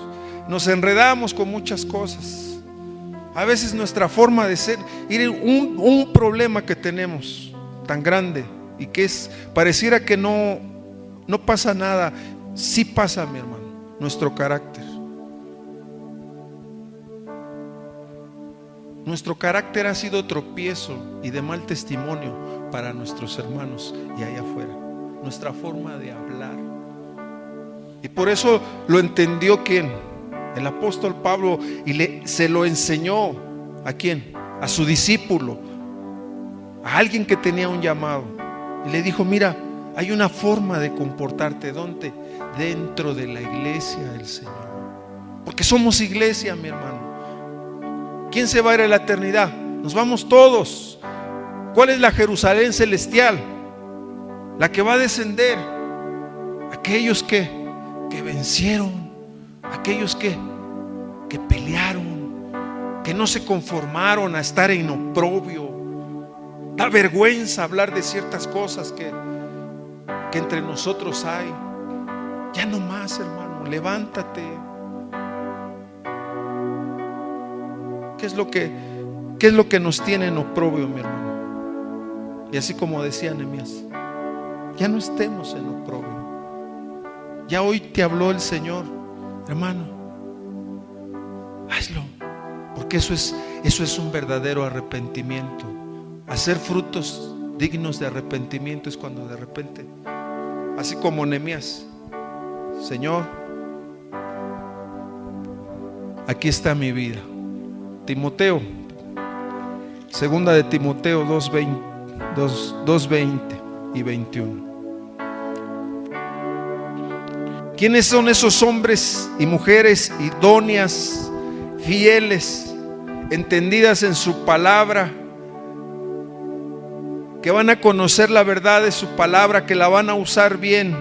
con muchas cosas. A veces nuestra forma de ser, un problema que tenemos tan grande y que pareciera que no pasa nada. Sí pasa, mi hermano, nuestro carácter. Nuestro carácter ha sido tropiezo y de mal testimonio para nuestros hermanos y allá afuera. Nuestra forma de hablar. Y por eso lo entendió ¿quién? El apóstol Pablo, y se lo enseñó ¿a quién? A su discípulo, a alguien que tenía un llamado. Y le dijo: mira, hay una forma de comportarte. ¿Dónde? Dentro de la iglesia del Señor. Porque somos iglesia, mi hermano. ¿Quién se va a ir a la eternidad? Nos vamos todos. ¿Cuál es la Jerusalén celestial? La que va a descender. Aquellos que vencieron, aquellos que pelearon, que no se conformaron a estar en oprobio. Da vergüenza hablar de ciertas cosas que entre nosotros hay. Ya no más, hermano, levántate. ¿Qué es lo que nos tiene en oprobio, mi hermano? Y así como decía Nehemías, ya no estemos en oprobio. Ya hoy te habló el Señor, hermano. Hazlo, porque eso es un verdadero arrepentimiento. Hacer frutos dignos de arrepentimiento es cuando de repente, así como Nehemías, Señor, aquí está mi vida. Timoteo, segunda de Timoteo 2:20 y 21. ¿Quiénes son esos hombres y mujeres idóneas, fieles, entendidas en su palabra, que van a conocer la verdad de su palabra, que la van a usar bien?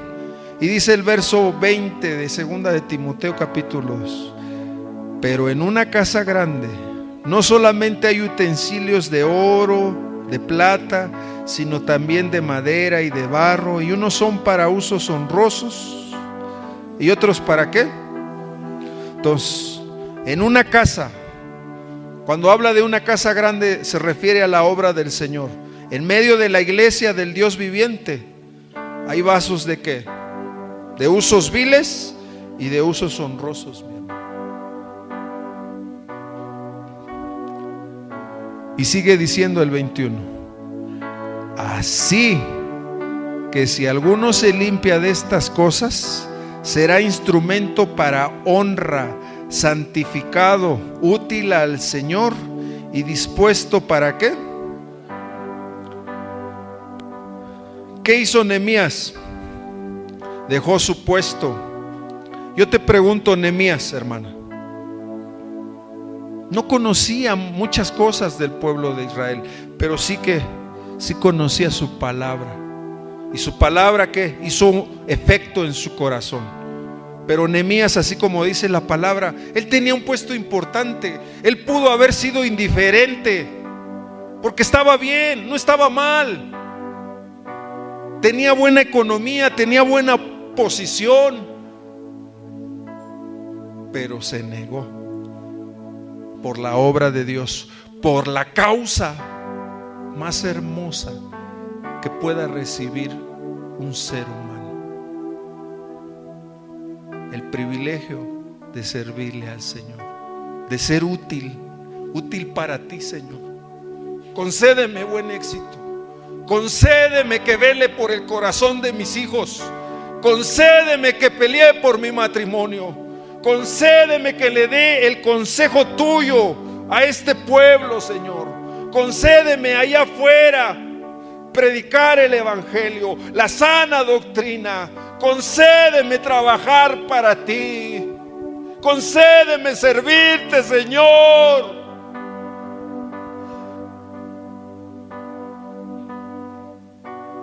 Y dice el verso 20 de segunda de Timoteo capítulo 2: pero en una casa grande no solamente hay utensilios de oro, de plata, sino también de madera y de barro, y unos son para usos honrosos y otros para ¿qué? Entonces, en una casa, cuando habla de una casa grande, se refiere a la obra del Señor. En medio de la iglesia del Dios viviente hay vasos de ¿qué? De usos viles y de usos honrosos, mi hermano. Y sigue diciendo el 21: así que si alguno se limpia de estas cosas, será instrumento para honra, santificado, útil al Señor y dispuesto para ¿qué? ¿Qué hizo Nehemías? Dejó su puesto. Yo te pregunto, Nehemías, hermana, no conocía muchas cosas del pueblo de Israel, pero sí conocía su palabra. Y su palabra que hizo efecto en su corazón. Pero Nehemías, así como dice la palabra, él tenía un puesto importante. Él pudo haber sido indiferente, porque estaba bien, no estaba mal. Tenía buena economía, tenía buena posición, pero se negó por la obra de Dios, por la causa más hermosa que pueda recibir un ser humano: el privilegio de servirle al Señor, de ser útil para ti, Señor. Concédeme buen éxito, concédeme que vele por el corazón de mis hijos, concédeme que pelee por mi matrimonio, concédeme que le dé el consejo tuyo a este pueblo, Señor. Concédeme allá afuera predicar el evangelio, la sana doctrina. Concédeme trabajar para ti, concédeme servirte, Señor.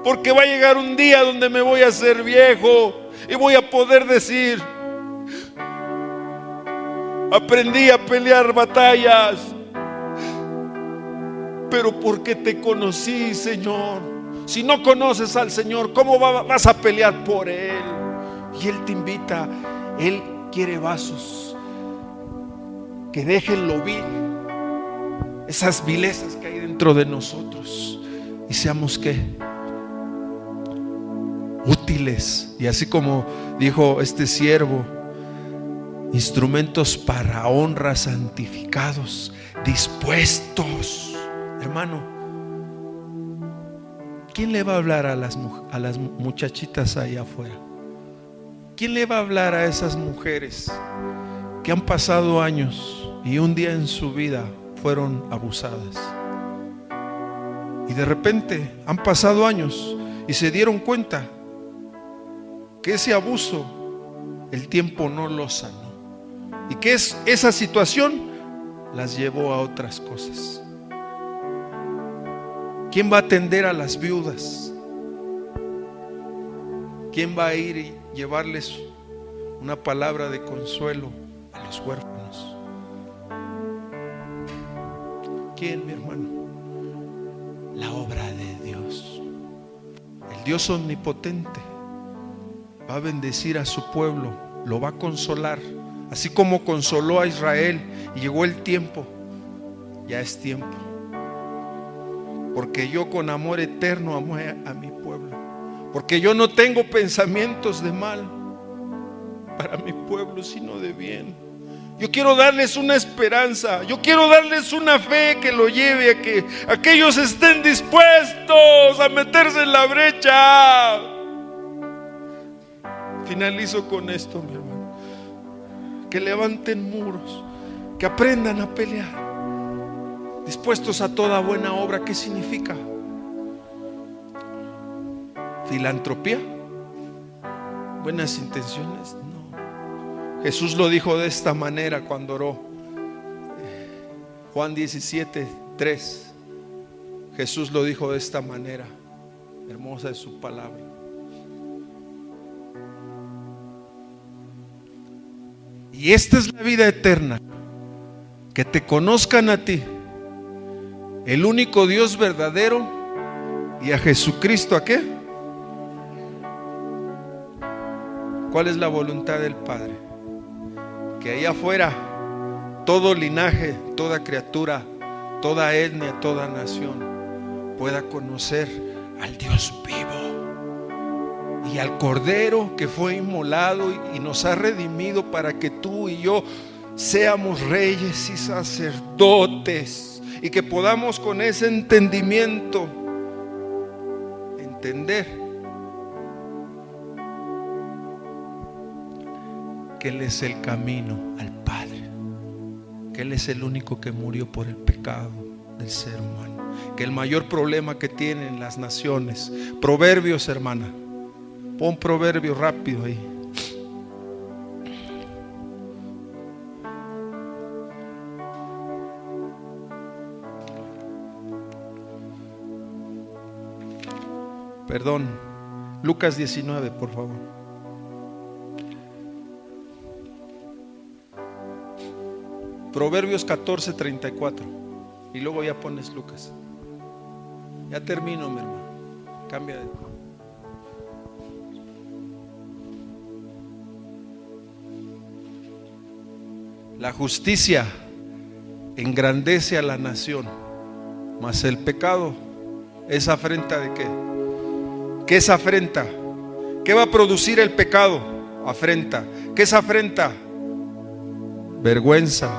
Porque va a llegar un día donde me voy a hacer viejo y voy a poder decir: aprendí a pelear batallas, pero porque te conocí, Señor. Si no conoces al Señor, ¿cómo vas a pelear por Él? Y Él te invita. Él quiere vasos que dejen lo vil, esas vilezas que hay dentro de nosotros, y seamos ¿qué? Útiles. Y así como dijo este siervo, instrumentos para honra, santificados, dispuestos. Hermano, ¿quién le va a hablar a las muchachitas allá afuera? ¿Quién le va a hablar a esas mujeres que han pasado años y un día en su vida fueron abusadas? Y de repente han pasado años y se dieron cuenta que ese abuso, el tiempo no lo sanó, y que esa situación las llevó a otras cosas. ¿Quién va a atender a las viudas? ¿Quién va a ir y llevarles una palabra de consuelo a los huérfanos? ¿Quién, mi hermano? La obra de Dios. El Dios omnipotente va a bendecir a su pueblo, lo va a consolar, así como consoló a Israel. Y llegó el tiempo, ya es tiempo, porque yo con amor eterno amé a mi pueblo, porque yo no tengo pensamientos de mal para mi pueblo, sino de bien. Yo quiero darles una esperanza, yo quiero darles una fe que lo lleve a que ellos estén dispuestos a meterse en la brecha. Finalizo con esto, mi hermano: que levanten muros, que aprendan a pelear, dispuestos a toda buena obra. ¿Qué significa? ¿Filantropía? ¿Buenas intenciones? No. Jesús lo dijo de esta manera cuando oró. Juan 17:3. Jesús lo dijo de esta manera. Hermosa es su palabra. Y esta es la vida eterna, que te conozcan a ti, el único Dios verdadero, y a Jesucristo. ¿A qué? ¿Cuál es la voluntad del Padre? Que allá afuera todo linaje, toda criatura, toda etnia, toda nación pueda conocer al Dios vivo y al Cordero que fue inmolado y nos ha redimido para que tú y yo seamos reyes y sacerdotes, y que podamos con ese entendimiento entender que Él es el camino al Padre, que Él es el único que murió por el pecado, del ser humano, que el mayor problema que tienen las naciones. Proverbios, hermana, pon Proverbios rápido ahí. Perdón, Lucas 19, por favor. Proverbios 14:34. Y luego ya pones Lucas. Ya termino, mi hermano. Cambia de... La justicia engrandece a la nación, mas el pecado es afrenta de qué. ¿Qué es afrenta? ¿Qué va a producir el pecado? Afrenta. ¿Qué es afrenta? Vergüenza,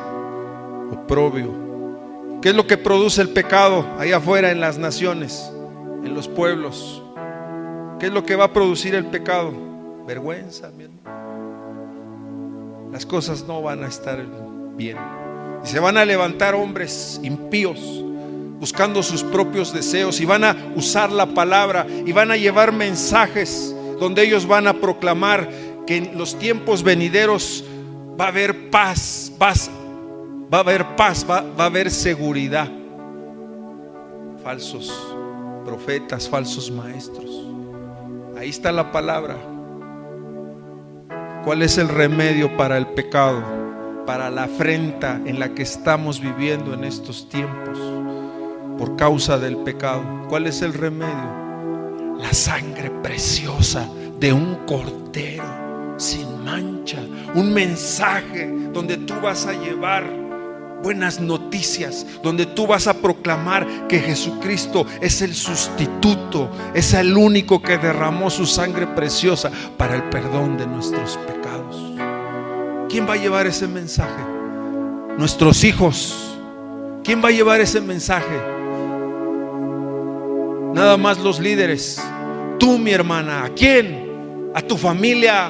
oprobio. ¿Qué es lo que produce el pecado allá afuera en las naciones, en los pueblos? ¿Qué es lo que va a producir el pecado? Vergüenza, mi hermano. Las cosas no van a estar bien. Y se van a levantar hombres impíos, buscando sus propios deseos, y van a usar la palabra y van a llevar mensajes donde ellos van a proclamar que en los tiempos venideros va a haber paz, va a haber paz, va a haber seguridad. Falsos profetas, falsos maestros. Ahí está la palabra. ¿Cuál es el remedio para el pecado, para la afrenta en la que estamos viviendo en estos tiempos por causa del pecado? ¿Cuál es el remedio? La sangre preciosa de un cordero sin mancha. Un mensaje donde tú vas a llevar buenas noticias, donde tú vas a proclamar que Jesucristo es el sustituto, es el único que derramó su sangre preciosa para el perdón de nuestros pecados. ¿Quién va a llevar ese mensaje? Nuestros hijos. ¿Quién va a llevar ese mensaje? Nada más los líderes. Tú, mi hermana. ¿A quién? A tu familia.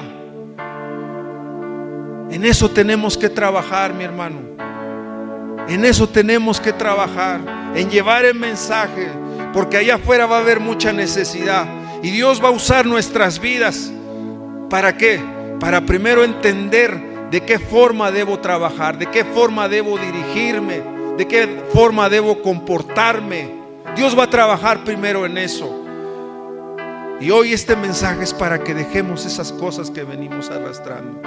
En eso tenemos que trabajar, mi hermano. En eso tenemos que trabajar, en llevar el mensaje, porque allá afuera va a haber mucha necesidad y Dios va a usar nuestras vidas. ¿Para qué? Para primero entender de qué forma debo trabajar, de qué forma debo dirigirme, de qué forma debo comportarme. Dios va a trabajar primero en eso. Y hoy este mensaje es para que dejemos esas cosas que venimos arrastrando.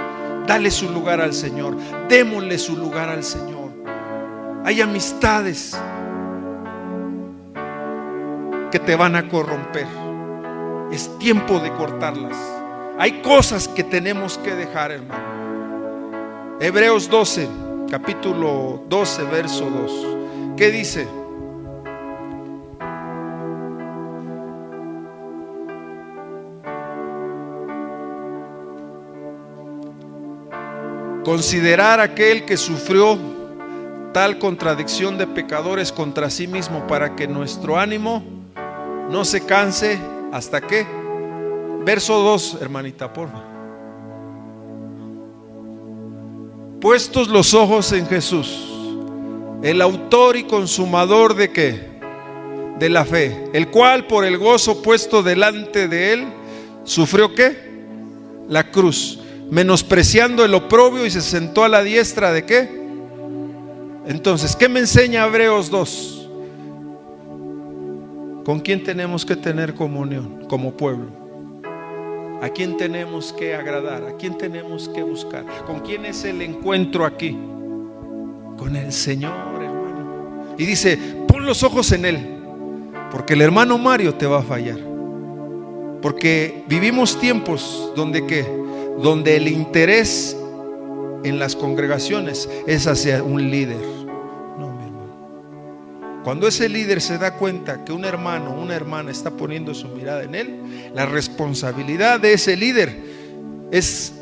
Dale su lugar al Señor, démosle su lugar al Señor. Hay amistades que te van a corromper. Es tiempo de cortarlas. Hay cosas que tenemos que dejar, hermano. Hebreos 12, capítulo 12, verso 2. ¿Qué dice? Considerar aquel que sufrió tal contradicción de pecadores contra sí mismo, para que nuestro ánimo no se canse. ¿Hasta qué? Verso 2, hermanita, por favor. Puestos los ojos en Jesús, el autor y consumador de ¿qué? De la fe, el cual por el gozo puesto delante de él sufrió ¿qué? La cruz, menospreciando el oprobio, y se sentó a la diestra de ¿qué? Entonces, ¿qué me enseña Hebreos 2? ¿Con quién tenemos que tener comunión como pueblo? ¿A quién tenemos que agradar? ¿A quién tenemos que buscar? ¿Con quién es el encuentro aquí? Con el Señor, hermano. Y dice, pon los ojos en Él, porque el hermano Mario te va a fallar. Porque vivimos tiempos donde ¿qué? Donde el interés en las congregaciones es hacia un líder. No, mi hermano. Cuando ese líder se da cuenta que un hermano, una hermana está poniendo su mirada en él, la responsabilidad de ese líder es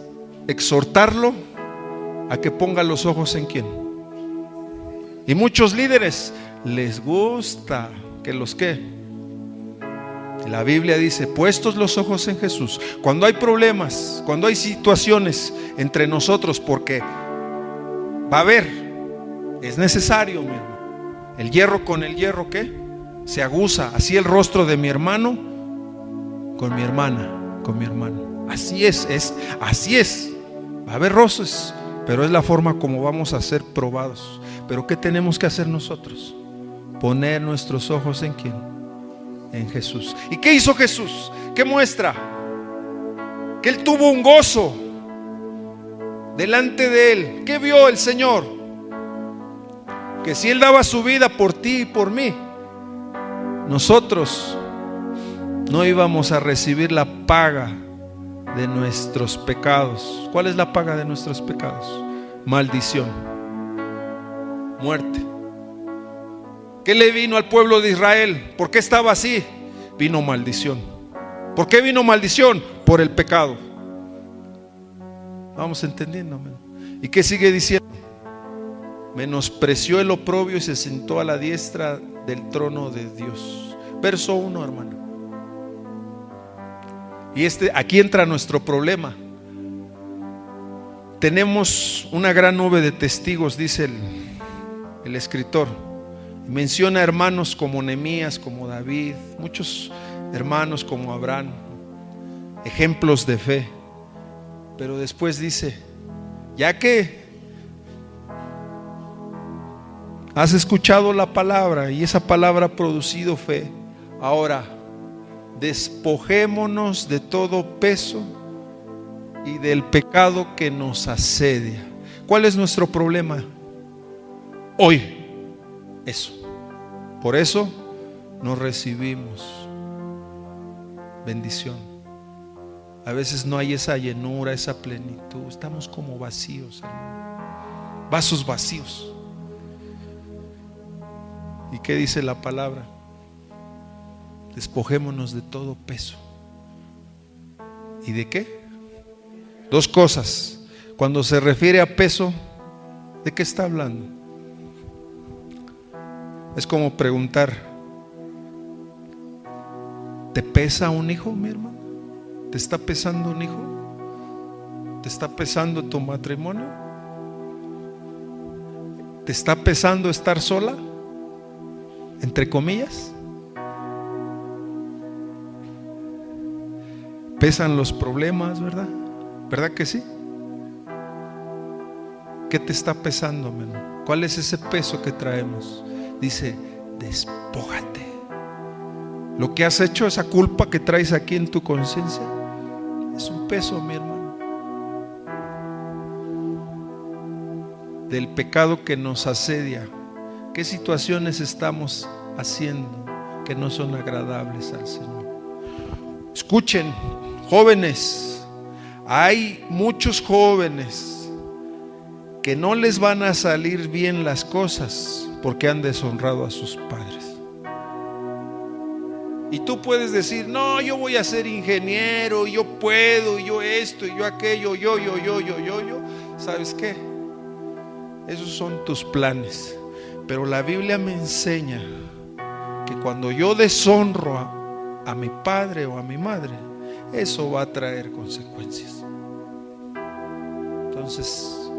exhortarlo a que ponga los ojos en quién. Y muchos líderes les gusta que los ¿qué? La Biblia dice, puestos los ojos en Jesús. Cuando hay problemas, cuando hay situaciones entre nosotros, porque va a haber, es necesario, mi hermano, El hierro con el hierro, ¿qué? Se aguza. Así el rostro de mi hermano con mi hermana, con mi hermano. Así es. Así es. Va a haber roces, pero es la forma como vamos a ser probados. Pero ¿qué tenemos que hacer nosotros? Poner nuestros ojos ¿en quién? En Jesús. ¿Y qué hizo Jesús? ¿Qué muestra? Que Él tuvo un gozo delante de Él. ¿Qué vio el Señor? Que si Él daba su vida por ti y por mí, nosotros no íbamos a recibir la paga de nuestros pecados. ¿Cuál es la paga de nuestros pecados? Maldición, muerte. ¿Qué le vino al pueblo de Israel? ¿Por qué estaba así? Vino maldición. ¿Por qué vino maldición? Por el pecado. Vamos entendiendo. ¿Y qué sigue diciendo? Menospreció el oprobio y se sentó a la diestra del trono de Dios. Verso 1, hermano. Y aquí entra nuestro problema. Tenemos una gran nube de testigos, dice el escritor. Menciona hermanos como Nehemías, como David, muchos hermanos como Abraham, ejemplos de fe. Pero después dice, ya que has escuchado la palabra y esa palabra ha producido fe, ahora despojémonos de todo peso y del pecado que nos asedia. ¿Cuál es nuestro problema hoy? Eso. Por eso no recibimos bendición. A veces no hay esa llenura, esa plenitud. Estamos como vacíos, hermano. Vasos vacíos. ¿Y qué dice la palabra? Despojémonos de todo peso. ¿Y de qué? Dos cosas. Cuando se refiere a peso, ¿de qué está hablando? Es como preguntar, ¿te pesa un hijo, mi hermano? ¿Te está pesando un hijo? ¿Te está pesando tu matrimonio? ¿Te está pesando estar sola? Entre comillas. Pesan los problemas, ¿verdad? ¿Verdad que sí? ¿Qué te está pesando, hermano? ¿Cuál es ese peso que traemos? Dice, despójate. Lo que has hecho, esa culpa que traes aquí en tu conciencia, es un peso, mi hermano, del pecado que nos asedia. ¿Qué situaciones estamos haciendo que no son agradables al Señor? Escuchen, jóvenes, hay muchos jóvenes que no les van a salir bien las cosas porque han deshonrado a sus padres. Y tú puedes decir, no, yo voy a ser ingeniero, yo puedo, yo esto, yo aquello, yo. ¿Sabes qué? Esos son tus planes. Pero la Biblia me enseña que cuando yo deshonro a mi padre o a mi madre, eso va a traer consecuencias. Entonces,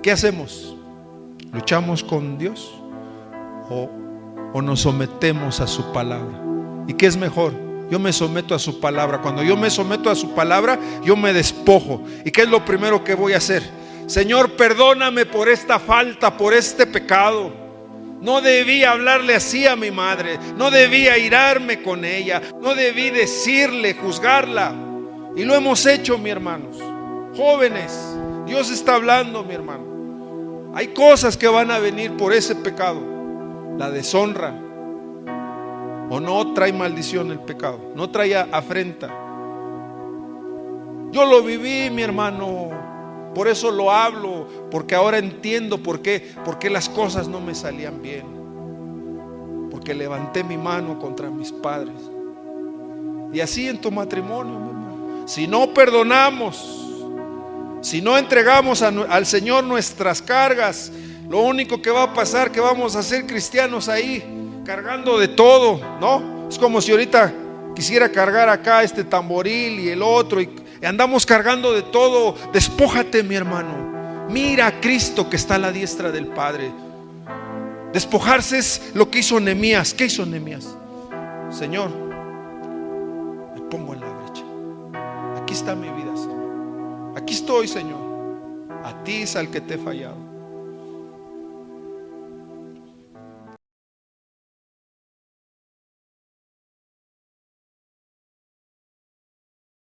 ¿qué hacemos? ¿Luchamos con Dios o nos sometemos a su palabra? ¿Y qué es mejor? Yo me someto a su palabra. Cuando yo me someto a su palabra, yo me despojo. ¿Y qué es lo primero que voy a hacer? Señor, perdóname por esta falta, por este pecado. No debí hablarle así a mi madre, no debí airarme con ella, no debí decirle, juzgarla. Y lo hemos hecho, mis hermanos. Jóvenes, Dios está hablando, mi hermano. Hay cosas que van a venir por ese pecado. La deshonra. ¿O no trae maldición el pecado? ¿No trae afrenta? Yo lo viví, mi hermano. Por eso lo hablo, porque ahora entiendo por qué las cosas no me salían bien. Porque levanté mi mano contra mis padres. Y así en tu matrimonio, mi hermano. Si no perdonamos, si no entregamos al Señor nuestras cargas, lo único que va a pasar es que vamos a ser cristianos ahí, cargando de todo, ¿no? Es como si ahorita quisiera cargar acá este tamboril y el otro y andamos cargando de todo. Despójate, mi hermano. Mira a Cristo que está a la diestra del Padre. Despojarse es lo que hizo Nehemías. ¿Qué hizo Nehemías? Señor, me pongo en la brecha. Aquí está mi vida, Señor. Aquí estoy, Señor. A ti es al que te he fallado.